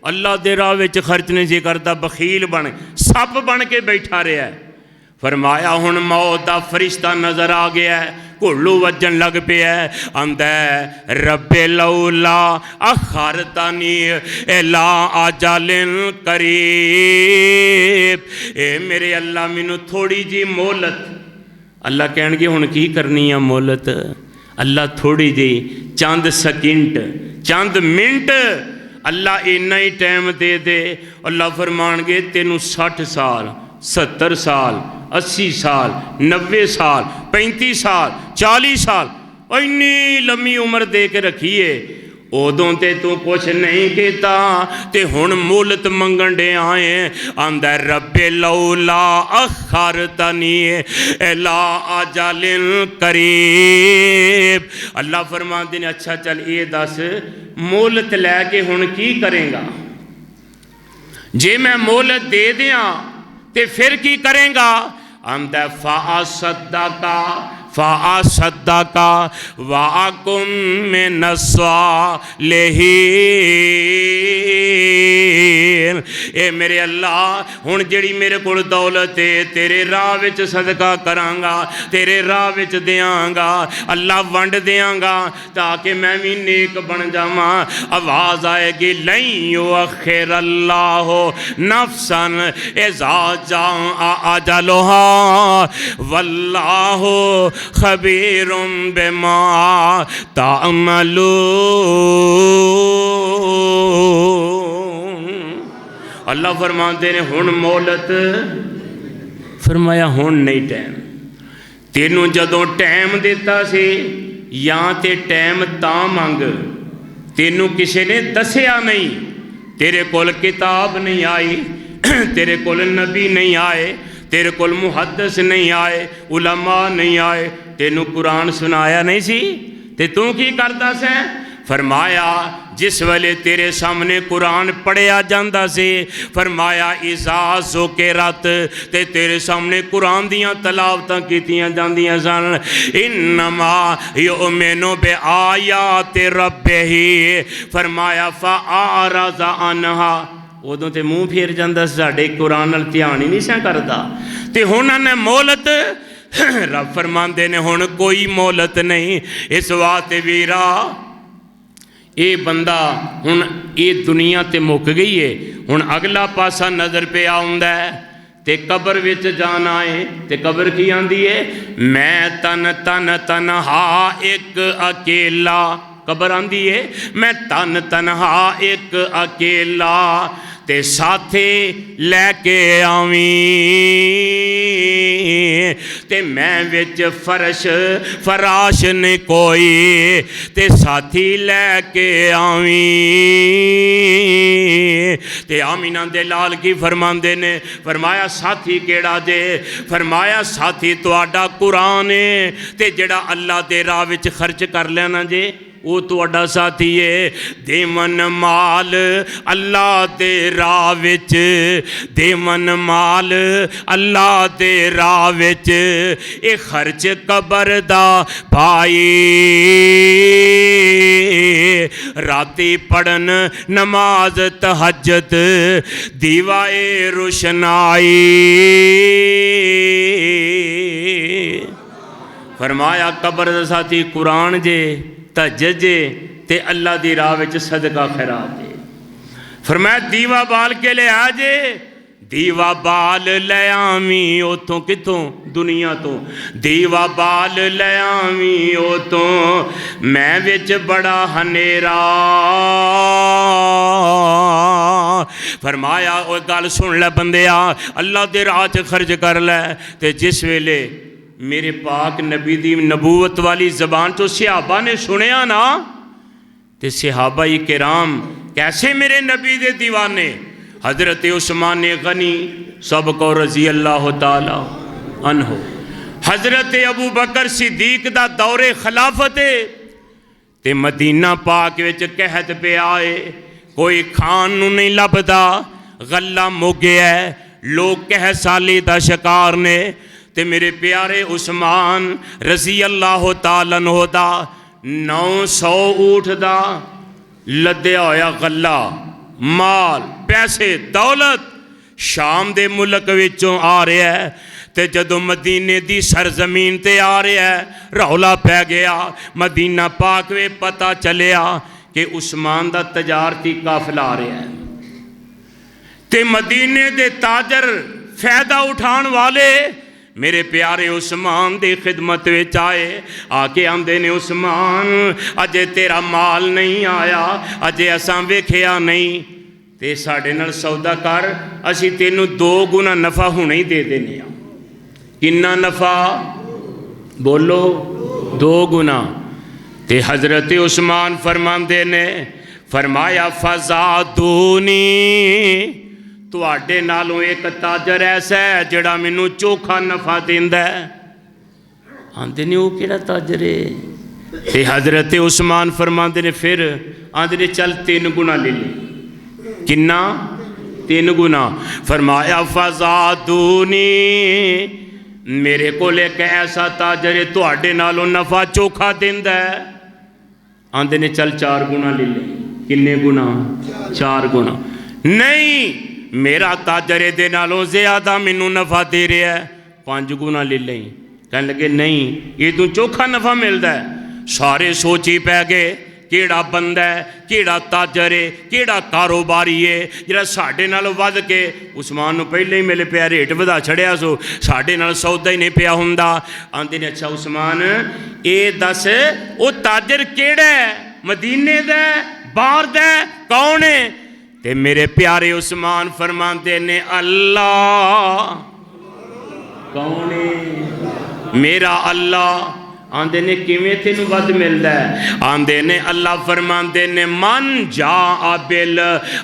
[SPEAKER 1] अल्लाह दे राह विच खर्च नहीं सी करदा, बखील बन सप बन के बैठा रहा है। फरमाया हुण मौत दा फरिश्ता नज़र आ गया है, घुल्लू वजन लग पिया, आंदा रब्बे लौला अखरतनी इला अजलिन करीब, ए मेरे अल्लाह मैनू थोड़ी जी मोहलत। अल्लाह कहणगे हुण की करनी है मोहलत? अल्लाह थोड़ी जी चंद सकिंट चंद मिनट अल्लाह इन्ना ही टाइम दे दे। अल्लाह फरमानगे तेनू 60 साल 70 साल 80 साल 90 साल 35 साल 40 साल इन्नी लम्मी उम्र दे के रखीए, उदों ते तू कुछ नहीं किया ते हुण मोहलत मंगण दे आए। आंदा रब्बे लौला अखरतनी इला अजलिन करीब। अल्लाह फरमाते ने अच्छा चल ये दस मोहलत लैके हुण की करेगा? जे मैं मोहलत दे दियां ते फिर की करेगा? आंदा फ़असद्दक़ वअकुन मिनस्सालिहीन। ए मेरे अल्लाह हुण जिहड़ी मेरे कोल दौलत है तेरे राह विच सदका करांगा, तेरे राह विच देआंगा, अल्लाह वंड देआंगा ताकि मैं भी नेक बन जावां। आवाज़ आएगी लन युअख्खिरल्लाहु नफ्सन इज़ा जाअ अजलुहा वल्लाहु खबीरुम बिमा तामलून। अल्लाह फरमाते ने हुण मोहलत, फरमाया हुण नहीं टाइम। तेनू जदों टाइम दिता सी या ते टाइम तां मंग, तेनू किसी ने दसिया नहीं, तेरे कोल किताब नहीं आई, तेरे कोल नबी नहीं आए, तेरे कोल मुहद्दिस नहीं आए, उलमा नहीं आए, तेनू कुरान सुनाया नहीं सी ते तू की करदा सैं? फरमाया जिस वेले तेरे सामने कुरान पढ़िया जाता से, फरमाया इज़ा ज़ुकिरत ते तेरे सामने कुरान दियाँ तलावतां कीतियां जांदियां सन। इन्नमा युमिनु बि आयाति रब्बिही, फरमाया फ़अरज़ अन्हा, उदों तो मूँह फेर जाता साढ़े कुरान नाल ध्यान ही नहीं सा करता। तो हुण ने मोहलत रब फरमाते ने हुण कोई मोहलत नहीं। इस वास्ते वीरा ये बंदा हुण ये दुनिया ते मुक गई है, हुण अगला पासा नज़र पे आउंदा है ते कबर विच जाना है। ते कबर की आंदी है? मैं तन तन तनहा एक अकेला, कबर आंदी है मैं तन तनहा एक अकेला ते साथे लैके आवी, ते मैं विच फरश फराश ने कोई ते साथी लैके आवी। ते आमीना दे लाल की फरमांदे ने, फरमाया साथी केड़ा जे? फरमाया साथी तुहाडा कुरान है ते जेड़ा अल्लाह दे राह विच खर्च कर लेना जे वो तुहाडा साथी है। देवन माल अल्लाह दे राह विच, देवन माल अल्लाह दे राह विच, ये खर्च कबर दा भाई। राती पढ़न नमाज तहज्जुद दीवाए रोशनाई। फरमाया कबर दा साथी कुरान जे, तहज्जुद जे ते अल्लाह दी राह विच सदका खैरात जे। फरमाया दीवा बाल के ले आ जे, दीवा बाल ले आवी उतों, कितों? दुनिया तो। दीवा बाल ले आवी उतों, मैं विच बड़ा हनेरा। फरमाया वो गल सुन ले बंदिया, अल्लाह दे राह च खर्च कर लै। ते जिस वेले मेरे पाक नबी दी नबूवत वाली ज़बान तो सहाबा ने सुनिया ना, तो सहाबा किराम कैसे मेरे नबी दे दीवाने। हज़रत उस्मान गनी सब को रज़ी अल्लाह ताला अन्हो, हज़रत अबू बकर सिद्दीक दा दौरे खिलाफत ते मदीना पाक विच कहत पे आए, कोई खान नूं नहीं लभदा, गल्ला मुक गया, लोग कह साली दा शिकार ने। ते मेरे प्यारे उस्मान रज़ी अल्लाह तआला अन्हु दा 900 ऊठ दा लद्या होया गल्ला माल पैसे दौलत शाम दे मुल्क विचों आ रहा है ते जदों मदीने दी सरजमीन ते आ रहा है रौला पै गया। मदीना पाक वे पता चलिया कि उस्मान दा तजारती काफिला आ रहा है ते मदीने दे ताजर फायदा उठान वाले मेरे प्यारे उस्मान दी खिदमत विच आए। आके आंदे ने उस्मान अजे तेरा माल नहीं आया, अजे असां वेखिया नहीं ते साडे नाल सौदा कर, असीं तेनू 2 गुना नफा हुणे ही दे देने आ। किन्ना नफा बोलो? 2 गुना। ते हजरत उस्मान फरमांदे ने फरमाया फज़ादूनी तुहाडे नालों एक ताजर ऐसा है जिहड़ा मैनू चोखा नफा देंदा है। आंदे ने वो किहड़ा ताजर है? ते हजरत उस्मान फरमांदे ने फिर आंदे ने चल 3 गुना ले ले। किन्ना? 3 गुना। फरमाया फज़ादूनी मेरे को एक ऐसा ताजर है तुहाडे नालों नफा चोखा देंदा है। आंदे ने चल 4 गुना ले ले। किन्ने गुना? 4 गुना। नहीं मेरा ताजर दे नालों ज्यादा मैनू नफा दे रहा है, 5 गुना ले लें। कहने लगे नहीं ये तू चोखा नफा मिलता है। सारे सोची पै गए केड़ा बंदा है, केड़ा ताजर है, केड़ा कारोबारी है जिहड़ा साडे नाल वध के उस्मान नूं पहले ही मेरे प्यारे रेट वधा छड़िया सो साडे नाल सौदा ही नहीं पिया हुंदा। आंदे ने अच्छा उस्मान ये दस वो ताजर केड़ा है, मदीने दा बाहर दा कौन है? ते मेरे प्यारे उस्मान फरमांदे ने अल्लाह। कौन है? मेरा अल्लाह। आंदे ने किवें तेनू वध मिलदा है? आंदे ने अल्लाह फरमांदे ने मन जा आबिल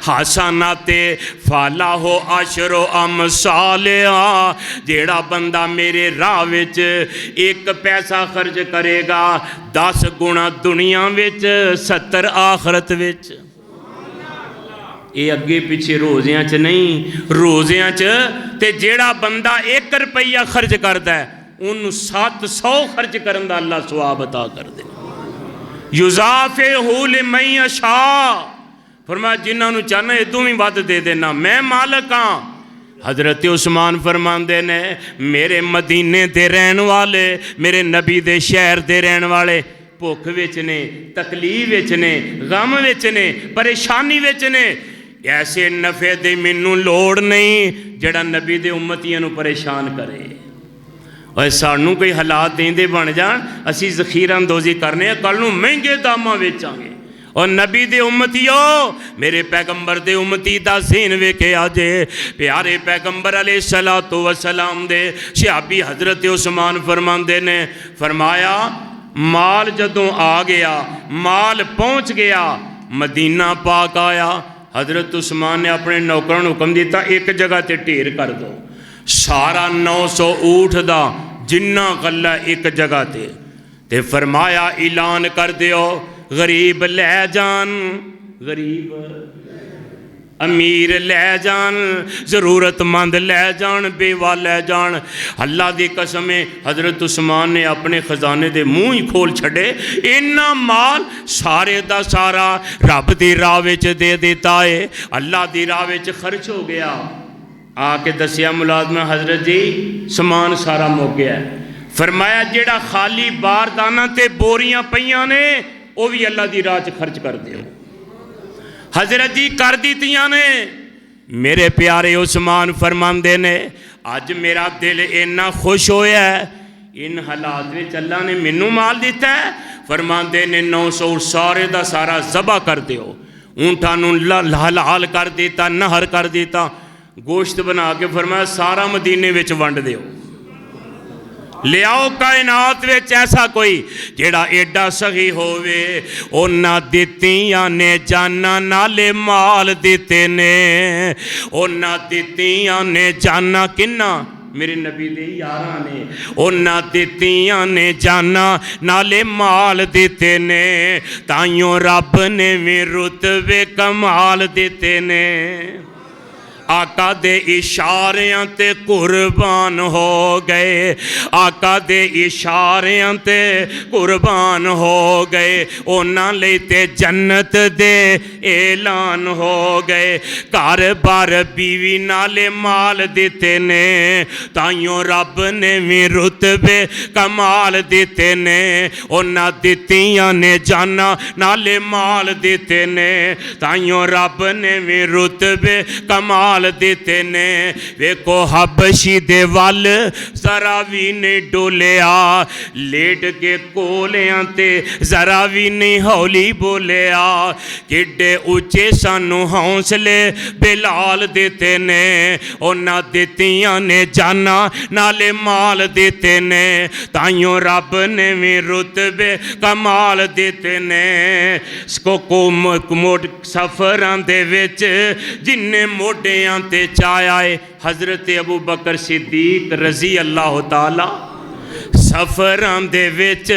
[SPEAKER 1] हसनाते फाला हो अशरो अमसालिहा जेड़ा बंदा मेरे राह विच 1 पैसा खर्च करेगा 10 गुना दुनिया विच 70 आखरत विच। ये अगे पिछे रोज़ियां च नहीं, रोज़ियां च ते जेड़ा बंदा 1 रुपया खर्च करता है उन्होंने 700 खर्च करन दा अल्लाह सवाब अता कर दे। युज़ाफ़िहु लिमन यशा फरमाया जिन्होंने चाहना इदों भी वध दे देना, मैं मालिक हाँ। हजरत उस्मान फरमांदे ने मेरे मदीने दे रहन वाले, मेरे नबी दे शहर दे रहन वाले भुख विच ने, तकलीफ विच ने, गम विच ने, परेशानी विच ने। ऐसे नफे दी मैनू लोड़ नहीं जिहड़ा नबी दे उम्मतियां नू परेशान करे। और सानू कोई हालात देंदे बन जान असी जखीरा अंदोजी करने कल नू महंगे दामां वेचांगे। और नबी दे उम्मतियो मेरे पैगंबर दे उम्मती दा सीन वेखिया जे प्यारे पैगंबर अलैहिस्सलातु वस्सलाम दे सहाबी हजरत उस्मान फरमांदे ने फरमाया माल जदों आ गया, माल पहुँच गया, मदीना पाक आया। हजरत उस्मान ने अपने नौकरों को हुक्म दिता 1 जगह ते ढेर कर दो सारा 900 ऊठ दा जिन्ना गल्ला 1 जगह ते फरमाया ऐलान कर दियो गरीब लै जान, गरीब अमीर लै जान, ज़रूरतमंद लै जान, बेवा लै जान। अल्लाह दी कसम है हजरत उस्मान ने अपने खजाने दे मूँह ही खोल छड़े। इन्ना माल सारे दा सारा रब दी राह विच दे दिता है, अल्लाह दी राह विच खर्च हो गया। आके दसिया मुलाजमा हजरत जी समान सारा मुक गया। फरमाया जेड़ा खाली बारदाना ते बोरियां पईयां ने वो भी अल्लाह दी राह च खर्च कर दियो। हजरत जी कर दीतियां ने। मेरे प्यारे उस्मान फरमांदे ने अज मेरा दिल इन्ना खुश होया है, इन हालात में अल्लाह ने मैनू माल दिता है। फरमांदे ने 900 सारे दा सारा ज़बा कर दियो, ऊँटा नू हलाल कर दिता, नहर कर दिता, गोश्त बना के फरमाया सारा मदीने विच वंड दियो। लियाओ कायनात विच ऐसा कोई जेड़ा एडा सही होवे। उन्हां दित्तियां ने जाना नाले माल दिते ने, उन्हां दित्तियां ने जाना किन्ना मेरे नबी दे यारां ने, उन्हां दित्तियां ने जाना नाले माल दिते ने, ताइयों रब ने भी रुतबे कमाल दिते ने। आका दे इशारियां ते कुर्बान हो गए, आका दे इशारियां ते कुर्बान हो गए। उन्हां लई ते जन्नत दे ऐलान हो गए। घर बार बीवी नाले माल दिते ने, ताइयों रब ने भी रुतबे कमाल दिते ने। उन्हां दित्तियां ने जाना नाले माल दिते ने, ताइयों रब ने भी रुतबे कमाल दिते ने। वेखो हबशी दे वल जरा भी नहीं डोलिया, लेट के कोलियां ते जरा भी नहीं हौली बोलिया। किड्डे उच्चे सानू हौसले बिलाल दिते ने, उन्हां दित्तियां ने जाना नाले माल दिते ने, ताइयों रब ने भी रुतबे कमाल दिते ने। मोट सफरां दे विच जिन्ने मोडियां ते चाया है, हजरत अबू बकर सिद्दीक रजी अल्लाह ताला सफरां दे विच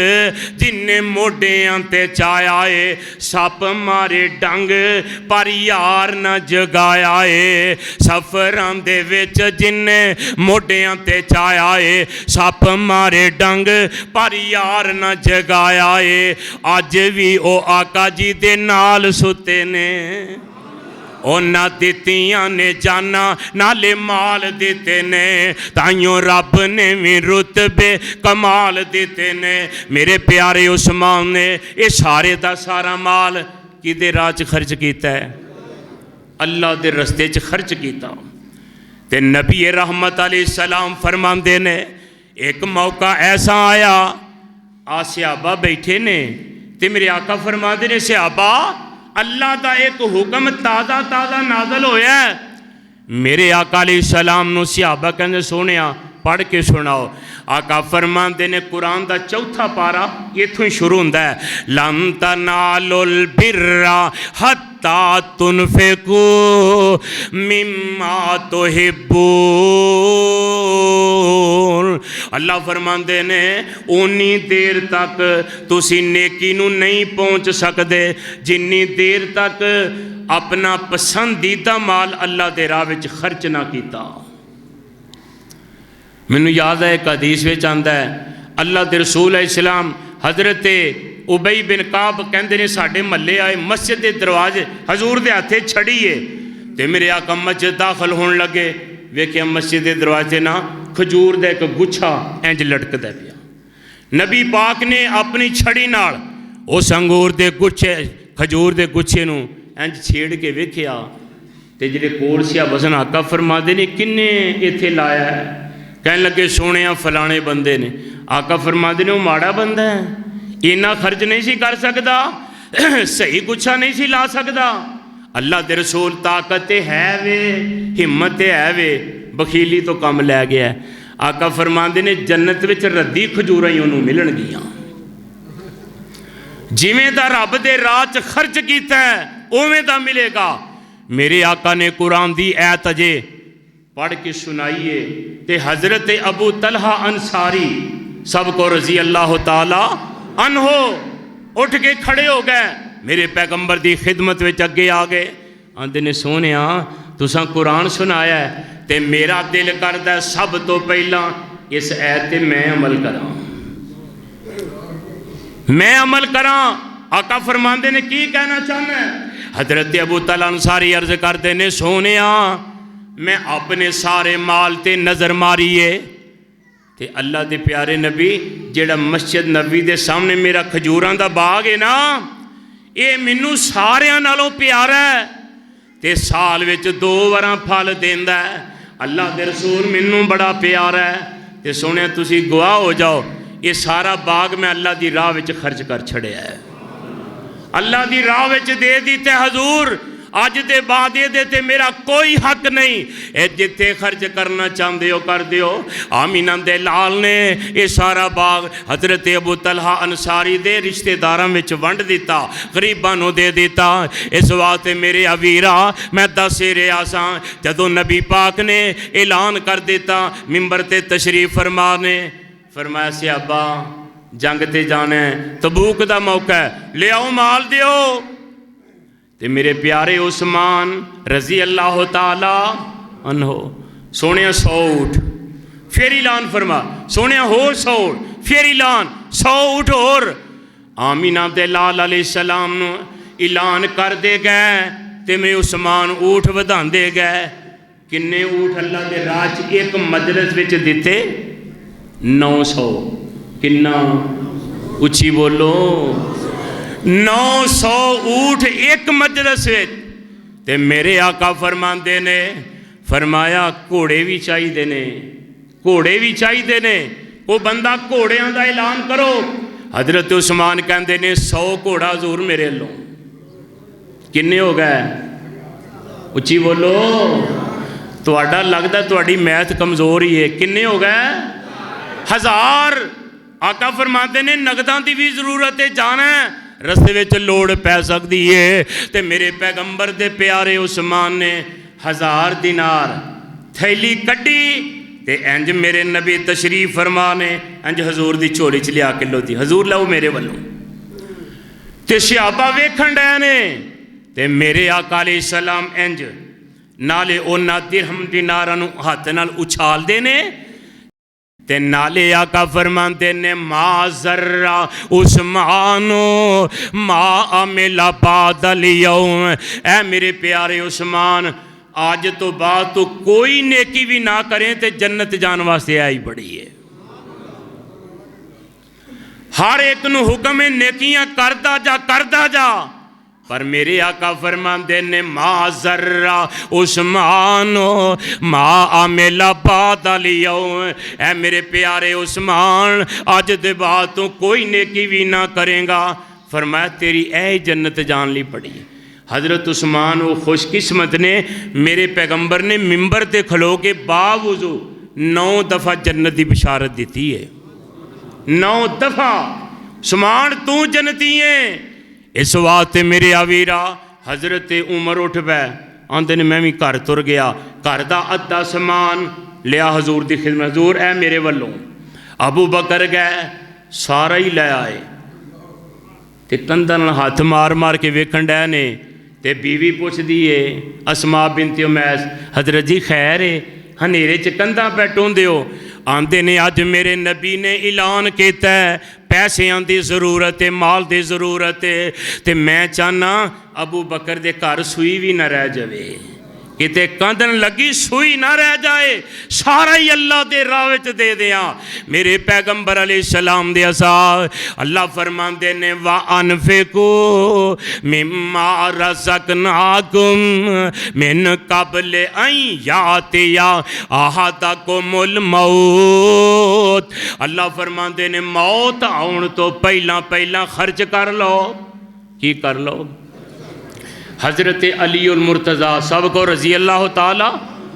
[SPEAKER 1] जिन्ने मोडियां ते चाया है। सप मारे डंग पर यार न जगाया है। सफरां दे विच जिन्ने मोडियां ते चाया है, सप मारे डंग पर यार न जगाया है। अज भी ओ आका जी दे नाल सुते ने, उन्हां दित्तियां ने जाना नाले माल दिते ने, ताइयों रब ने भी रुतबे कमाल दिते ने। मेरे प्यारे उस्मान ने ये सारे दा सारा माल किदे राह च खर्च किया है? अल्लाह दे रस्ते च खर्च किया। ते नबी रहमत अलैहिस्सलाम फरमांदे ने, एक मौका ऐसा आया, आ सहाबा बैठे ने ते मेरे आका फरमांदे ने, सहाबा अल्लाह का एक हुक्म ताज़ा ताज़ा नाज़ल होया। मेरे आका अलैहिस्सलाम नूं सहाबा कहंदे, सोहणिया पढ़ के सुनाओ। आका फरमांदे ने, कुरान का चौथा पारा इत्थों ही शुरू होंदा है, लन तनालुल बिर्रा हत्ता तुनफिकू मिम्मा तुहिब्बून। अल्लाह फरमांदे ने, उन्नी देर तक तुसी नेकी नूं नहीं पहुँच सकते जिन्नी देर तक अपना पसंदीदा माल अल्लाह दे राह विच खर्च ना कीता। मैनू याद है एक हदीस में आंदा है, अल्लाह के रसूल इस्लाम हज़रत उबई बिन काब कहते ने, साढ़े महल्ले आए, मस्जिद के दरवाजे हजूर के हाथे छड़ी है। तो मेरे आका मस्जिद दाखिल होने लगे, वेख्या मस्जिद के दरवाजे ना खजूर का एक गुच्छा इंज लटकदा पिया। नबी पाक ने अपनी छड़ी नाल उस अंगूर के गुच्छे खजूर के गुच्छे नूं इंज छेड़ के वेख्या। तो जिहड़े कोल सी वजन आका फरमाते ने, किन्ने इत्थे लाया है? कहन लगे, सोने फलाने बंदे ने। आका फरमाते ने, वो माड़ा बंदा है, इन्ना खर्च नहीं सी कर सकता, सही गुच्छा नहीं सी ला सकता। अल्लाह के रसूल ताकत है वे, हिम्मत है वे, बखीली तो कम लै गया। आका फरमाते ने, जन्नत विच रद्दी खजूरां ही उन्होंने मिलणगियां। जिवें दा रब दे राह च खर्च कीता है उवें दा मिलेगा। मेरे आका ने कुरान दी ऐत अजे पढ़ के सुनाइए। ते हजरत अबू तलहा अंसारी सबको रजी अल्लाह ताला अनहो उठ के खड़े हो गए, मेरे पैगंबर की खिदमत में अगे आ गए। आंदे ने, सोहणिया तुसां कुरान सुनाया है ते मेरा दिल करदा सब तो पहला इस ऐत ते मैं अमल करां, मैं अमल करां। आका फरमांदे ने, की कहना चाहना है? हजरत अबू तलहा अंसारी अर्ज करते ने, सोहणिया मैं अपने सारे माल ते नज़र मारीए ते अल्लाह के प्यारे नबी जेड़ा मस्जिद नबी के सामने मेरा खजूरां दा बाग है ना, ये मैनू सारियां नालों प्यारा है ते साल विच 2 वारां फल देंदा है। अल्लाह के रसूल मैनू बड़ा प्यारा है ते सोहणिया तुसी गवाह हो जाओ, ये सारा बाग मैं अल्लाह की राह विच खर्च कर छड़िया है, अल्लाह की राह विच दे दी। ते हजूर अज दे बाद ये ते मेरा कोई हक नहीं, ए जिथे खर्च करना चाहते हो कर दियो। आमीना दे लाल ने ये सारा बाग हजरत अबू तलहा अंसारी दे रिश्तेदारां विच वंड दिता, गरीबां नूं दे दिता। इस वास्ते मेरे अवीरा मैं दस रहा सा, जदों नबी पाक ने ऐलान कर दिता, मिंबर ते तशरीफ फरमा ने फरमाया, सहाबा जंग ते जाना है, तबूक दा मौका है, ले आओ माल दियो। ते मेरे प्यारे उस्मान रजी अल्लाह ताला अनहो। सोने 100 ऊठ, फिर ऐलान फरमा, सोने होर 100 फिर ऐलान 100 ऊठ होर। आमीना दे लाल अलैहिस्सलाम नूं ऐलान कर दे गए ते मैं उस्मान ऊठ वधांदे गए। किन्ने ऊठ अल्लाह के राज एक मजलिस विच दिते? 900। किन्ना? उच्ची बोलो। 900 ऊठ एक मजलिस विच। ते मेरे आका फरमांदे ने, फरमाया घोड़े भी चाहिए ने, घोड़े भी चाहिए ने, वो बंदा घोड़ियां का ऐलान करो। हजरत उस्मान कहते ने 100 घोड़ा हजूर मेरे लो। किन्ने हो गए? उच्ची बोलो। तुहाडा लगदा तुहाडी मैथ कमज़ोर ही है। किन्ने हो गए? 1000। आका फरमाते ने नगदां की भी जरूरत है, जाना रस्ते में लोड़ पै सकती है। तो मेरे पैगंबर दे प्यारे उस्मान ने 1000 दिनार थैली कड्डी ते इंज मेरे नबी तशरीफ फरमा ने इंज हजूर की झोली च लिया के लो दी, हजूर लो मेरे वालों। ते सहाबा वेखण डे ने ते मेरे आका अलैहिस्सलाम इंज नाले उन्हां दिरहम दिनारां नूं हत्थ नाल उछालदे ने ते नाले आका फरमाते ने मा जर्रा उस्मानो मा अमिला बादल यौम। ऐ मेरे प्यारे उस्मान, आज तो बाद तो कोई नेकी भी ना करें तो जन्नत जाने वास्ते आई बड़ी है। हर एक नूं हुक्म है नेकियां करदा जा, करदा जा। पर मेरे आका फरमाते ने मा जर्रा उस्मानो मा आमिला बादल यौम। ऐ मेरे प्यारे उस्मान, अज दे बाद तो कोई नेकी भी ना करेगा। फरमाया तेरी ऐ जन्नत जान ली पड़ी। हज़रत उस्मान वो खुशकिस्मत ने, मेरे पैगंबर ने मिंबर ते खलो के बावजू 9 दफ़ा जन्नत की बिशारत दी है। 9 दफ़ा उस्मान तू जन्नती है। इस वास्ते मेरे आवीरा हज़रत उमर उठ पै, आंदे ने मैं भी घर तुर गया। घर का अद्धा समान लिया हजूर की खिदमत, हजूर है मेरे वालों। अबू बकर गए, सारा ही लै आए ते कंधा नाल हाथ मार मार के वेखण डे ने। ते बीवी पुछदी है अस्मा बिनते उमैस, हजरत जी खैर है? हनेरे च कंधा पै टोंदे हो। आंदे ने अज मेरे नबी ने ऐलान किया पैसों की जरूरत है, माल की जरूरत है, तो मैं चाहना अबू बकर दे घर सूई भी ना रह जाए, किते कंधन लगी सूई ना रह जाए, सारा ही अल्लाह के राह विच दे दिया। मेरे पैगंबर अलैहिस्सलाम दे असाब अल्लाह फरमाते ने वा अनफिकू मिम्मा रज़क़नाकुम मिन क़ब्ल अन यातिया अहदकुमुल मौत। अल्लाह फरमाते ने मौत आउण तो पहला पहला खर्च कर लो। की कर लो? हज़रत अली उल मुर्तज़ा सब को रज़ी अल्लाह ताला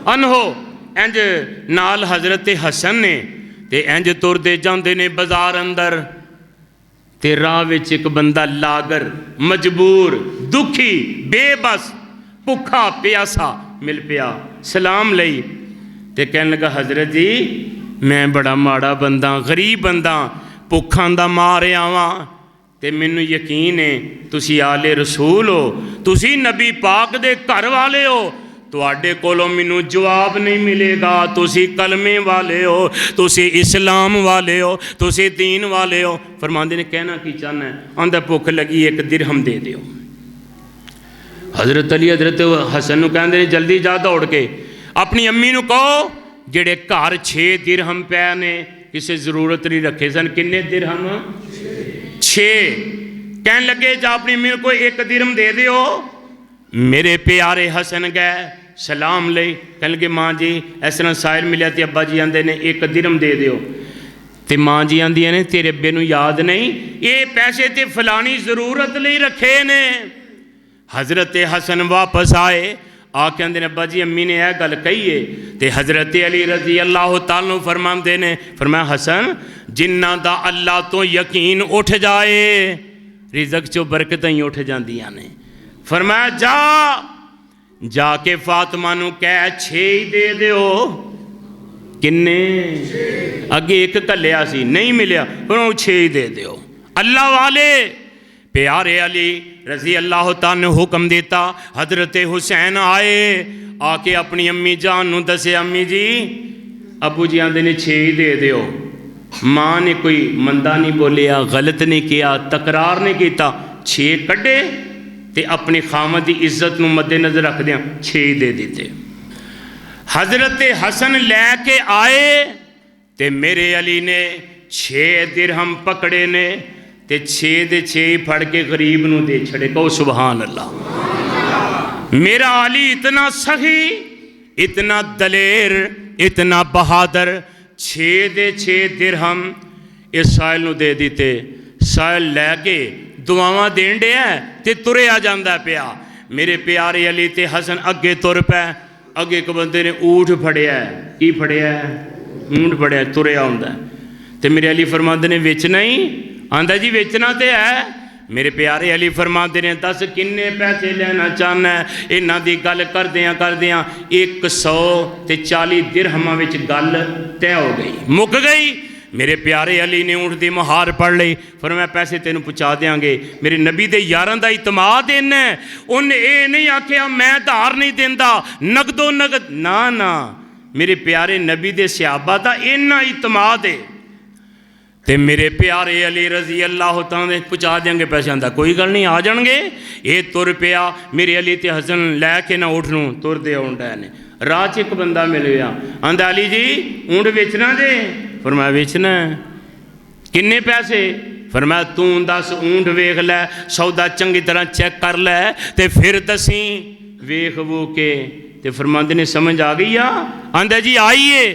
[SPEAKER 1] अनहो इंज नाल हज़रत हसन ने ते इंज तुरदे जांदे ने बाजार अंदर ते राह विच एक बंदा लागर मजबूर दुखी बेबस भुखा प्यासा मिल पिया, सलाम लई ते कहन लगा हज़रत जी मैं बड़ा माड़ा बंदा गरीब बंदा भुखा दा मारिया वां ते मैनू यकीन है तुसी आले रसूल हो, तुसी नबी पाक दे घर वाले हो, तुहाडे कोलों मैनू जवाब नहीं मिलेगा। तुसी कलमे वाले हो, तुसी इस्लाम वाले हो, तुसी दीन वाले हो। फरमांदे ने कहना की चाहना है? आंदा भुख लगी एक दिरहम दे दियो। हज़रत अली हज़रत हसन नू कहंदे ने जल्दी जा दौड़ के अपनी अम्मी नू कहो जेड़े घर 6 दिरहम पै ने, किसी जरूरत नहीं रखे सन। किन्ने दिरहम? 6। कहन लगे जा अपनी अम्मी को 1 दिरहम दे दियो। मेरे प्यारे हसन गए सलाम ले, कहन लगे माँ जी इस तरह साहिल मिले तो अब्बा जी आंदे ने 1 दिरहम दे दियो। तो माँ जी आंदियां ने तेरे अब्बे नू याद नहीं, ये पैसे तो फलानी जरूरत नहीं रखे ने। हज़रत हसन वापस आए आ कहते ने अब्बा जी अम्मी ने यह गल कही है। तो हज़रत अली रज़ी अल्लाह तआला फरमाते ने, फरमाया हसन जिन्ना दा अल्लाह तो यकीन उठ जाए रिज़क चो बरकत ही उठ जांदियां ने। फरमाया जा जाके फातिमा नू कह 6 ही दे दियो। किन्ने? अगे 1 घल्लिया सी नहीं मिलिया, पर 6 ही दे दियो। अल्लाह वाले प्यारे अली रजी अल्लाह तआला ने हुक्म दिता। हजरत हुसैन आए, आके अपनी अम्मी जान नूं दसे, अम्मी जी अबू जी आंदे ने 6 ही दे दिओ। माँ ने कोई मंदा नहीं बोलिया, गलत नहीं किया, तकरार नहीं किया, 6 कढ़े ते अपनी खामद की इज्जत नूं मद्देनज़र रखदियां 6 ही दे दिते। हजरत हसन लैके आए ते मेरे अली ने 6 दिरहम पकड़े ने ते 6 दे 6 ही फड़ के गरीब नूं दे छड़े। कहो सुभान अल्लाह। मेरा अली इतना सही, इतना दलेर, इतना बहादुर, 6 दे 6 दिरहम इस साहिल नूं दे दिते। साहिल लैके दुआवां देण डिया ते तुरिया जांदा पिया। मेरे प्यारे अली ते हसन अगे तुर पै। अगे एक बंदे ने ऊठ फड़िया, की फड़िया, ऊंट फड़िया, तुरिया हुंदा ते मेरे अली फरमांदे ने बेचना ही, आंदा जी बेचना तो है। मेरे प्यारे अली फरमाते ने दस किन्ने पैसे लेना चाहना है। इन्हां दी गल करदियां 140 दिरहमां विच गल तय हो गई, मुक गई। मेरे प्यारे अली ने ऊँट की मुहार पढ़ ली, फिर मैं पैसे तेन पहुँचा देंगे। मेरे नबी दे यारां दा इतमाद इन्ना है, उन्हें ये नहीं आख्या मैं धार नहीं देंदा नगदो नगद, ना ना, मेरे प्यारे नबी दे सहाबा दा इन्ना इतमाद है। ते मेरे प्यारे अली रजी अल्लाह तआला ने पहुँचा देंगे पैसे। आंदा कोई गल नहीं, आ जाएंगे। ये तुर पिया, मेरे अली ते हसन लैके ना ऊँट नूं तुरदे आउण डए ने। राह च एक बंदा मिल गया, आंदा अली जी ऊँट बेचना जे? फरमाया बेचना। किन्ने पैसे? फरमाया तू दस, ऊँट वेख लै, सौदा चंगी तरह चेक कर लै ते फिर दसी। वेख वो के ते फरमांदे ने समझ आ गई आ? आंदा जी आइए।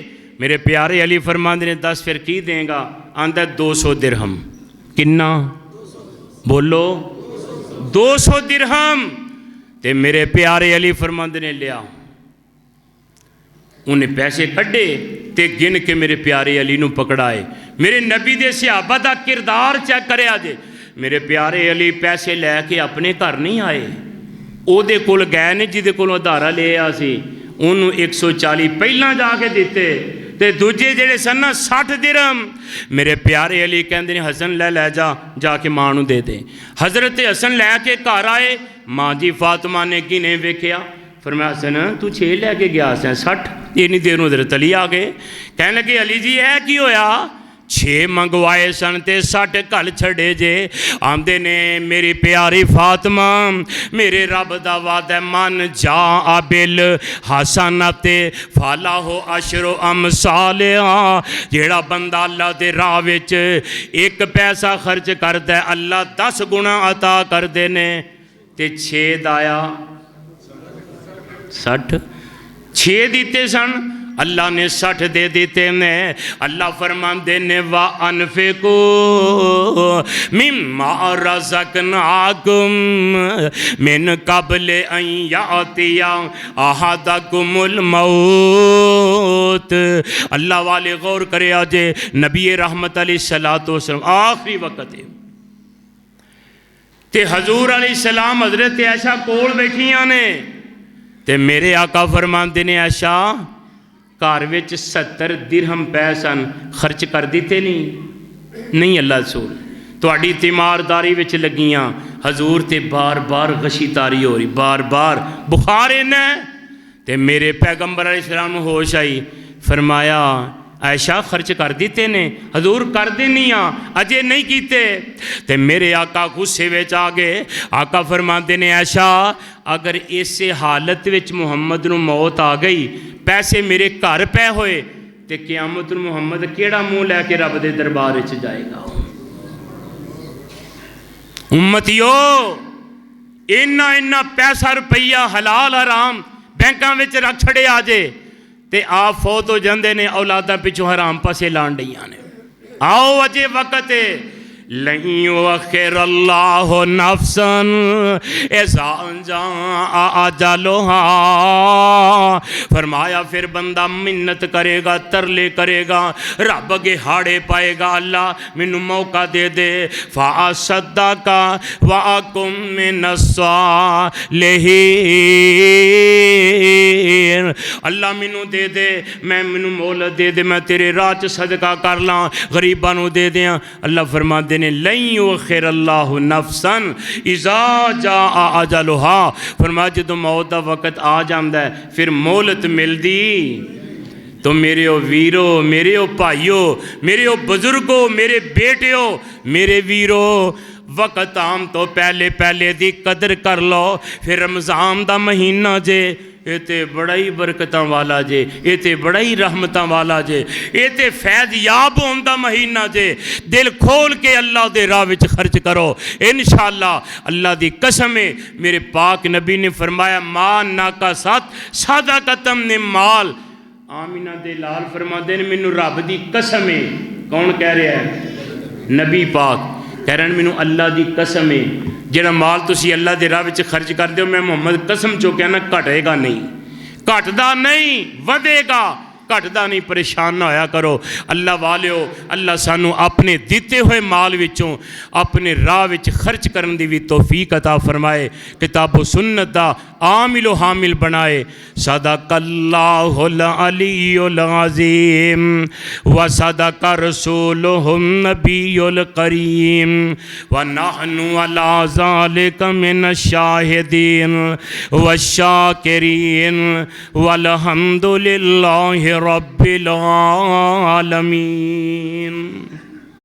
[SPEAKER 1] मेरे प्यारे अली फरमांदे ने दस फिर की देगा? आंदा 200 दिरहम। किन्ना? बोलो 200 दिरहम। ते मेरे प्यारे अली फरमांदे ने लिया। उन्हें पैसे कढ़े ते गिन के मेरे प्यारे अली नूं पकड़ाए। मेरे नबी दे सहाबा दा किरदार चेक करिया जे। मेरे प्यारे अली पैसे लैके अपने घर नहीं आए, ओदे कोल गए ने जिदे कोलों उधारा लिया सी, उन्होंने 140 पहला जाके दिते ते दूजे जेड़े सन ना 60 दिरहम। मेरे प्यारे अली कहंदे ने हसन लै जा, जाके मां नूं दे दे। हजरत हसन लैके घर आए, मां जी फातिमा ने किने वेख्या, फरमाया हसन तू 6 लैके गया सैं 60, इन्नी देर उधर तली आ गए। कहने लगे अली जी है की होया? 6 मंगवाए सन ते 60 घल छड़े जे। आंदे ने मेरी प्यारी फातिमा, मेरे रब दा वादा मन जा आबिल हसन ते फाला हो अशरो अमसालिया। जेड़ा बंदा अल्लाह दे राह विच 1 पैसा खर्च करदा अल्लाह 10 गुणा अता करदे ने। ते 6 दाया 60, 6 दिते सन, अल्लाह ने 60 दे दिते ने। अल्लाह फरमांदे ने वा अनफिकू मिम्मा रज़क़नाकुम मिन क़ब्ल अन यातिया अहदकुमुल मौत। अल्लाह वाले गौर करे जे, नबी रहमत अलैहिस्सलातु वस्सलाम आखिरी वक्त है ते हजूर अलैहिस्सलाम हजरत आयशा कोल बैठियां ने ते मेरे आका फरमांदे ने आयशा घर विच 70 दिरहम पै सन, खर्च कर दिते नहीं अल्लाह रसूल तुहाडी तीमारदारी विच लगियां। हजूर ते बार बार गशीतारी हो रही, बार बार बुखार इन्ना। ते मेरे पैगंबर अलैहिस्सलाम नूं होश आई, फरमाया आयशा खर्च कर दिते ने? हजूर कर देनी आ, अजे नहीं कीते। ते मेरे आका गुस्से विच आ गए। आका फरमाते ने आयशा अगर इस हालत विच मुहम्मद नूं मौत आ गई, पैसे मेरे घर पै होए, ते क़यामत नूं मुहम्मद केड़ा मुँह लैके रब दे दरबार विच जाएगा? उम्मतियो इन्ना पैसा रुपया हलाल हराम बैंकां विच रख छड़िया जे ते आप फौत हो जाते ने, औलादा पिछों हराम पासे लाण डईयां ने। आओ अजे वक्त लई युअखिर अल्लाहु नफ्सन इज़ा जाअ अजलुहा। फरमाया फिर बंदा मिन्नत करेगा, तरले करेगा, रब अगे हाड़े पाएगा, अल्लाह मैनू मौका दे दे। फ़असद्दक़ वअकुम मिनस्सालिहीन। अल्लाह मैनू दे दे, मैनू मोहलत दे दे, मैं तेरे राह च सदका कर ला, गरीबां नू दे दें। अल्लाह फरमाते ने लन युअखिर अल्लाहु नफ्सन इज़ा जाअ अजलुहा, फरमाया जदों मौत दा वक्त आ जांदा है फिर मोहलत मिलदी। तो मेरे ओ वीरो, मेरे ओ भाइयों, मेरे ओ बुजुर्गों, मेरे बेटियों, मेरे वीरो, वक्त आम तो पहले पहले दी कदर कर लो। फिर रमज़ान दा महीना जे, ये तो बड़ा ही बरकतां वाला जे, ये तो बड़ा ही रहमतां वाला जे, ये तो फैज़ याब होने का महीना जे। दिल खोल के अल्लाह दे राह विच खर्च करो, इंशाअल्लाह। अल्लाह दी कसम है, मेरे पाक नबी ने फरमाया मां नाका साथ सादा कतम ने माल। आमिना दे लाल फरमाते ने मैनू रब दी कसम है। कौन कह रहा है? नबी पाक कह रहे हैं मैनू अल्लाह दी कसम है, जिहड़ा माल तुसी अल्लाह दे राह विच खर्च कर दो, मैं मुहम्मद कसम चो कहना घटेगा नहीं, घटदा नहीं, वधेगा, घटदा नहीं। परेशान ना होया करो अल्लाह वालिओ। अल्लाह सानू अपने दिते हुए माल विचों अपने राह विच खर्च करने की भी तौफीक अता फरमाए, किताबो सुन्नत दा आमिलो हामिल बनाए। सदकल्लाहुल अलीयुल अज़ीम व सदक रसूलुहुन नबियुल करीम व नहनु अला ज़ालिका मिनश शाहिदीन व शाकिरीन वल्हम्दुलिल्लाहि रब्बिल आलमीन।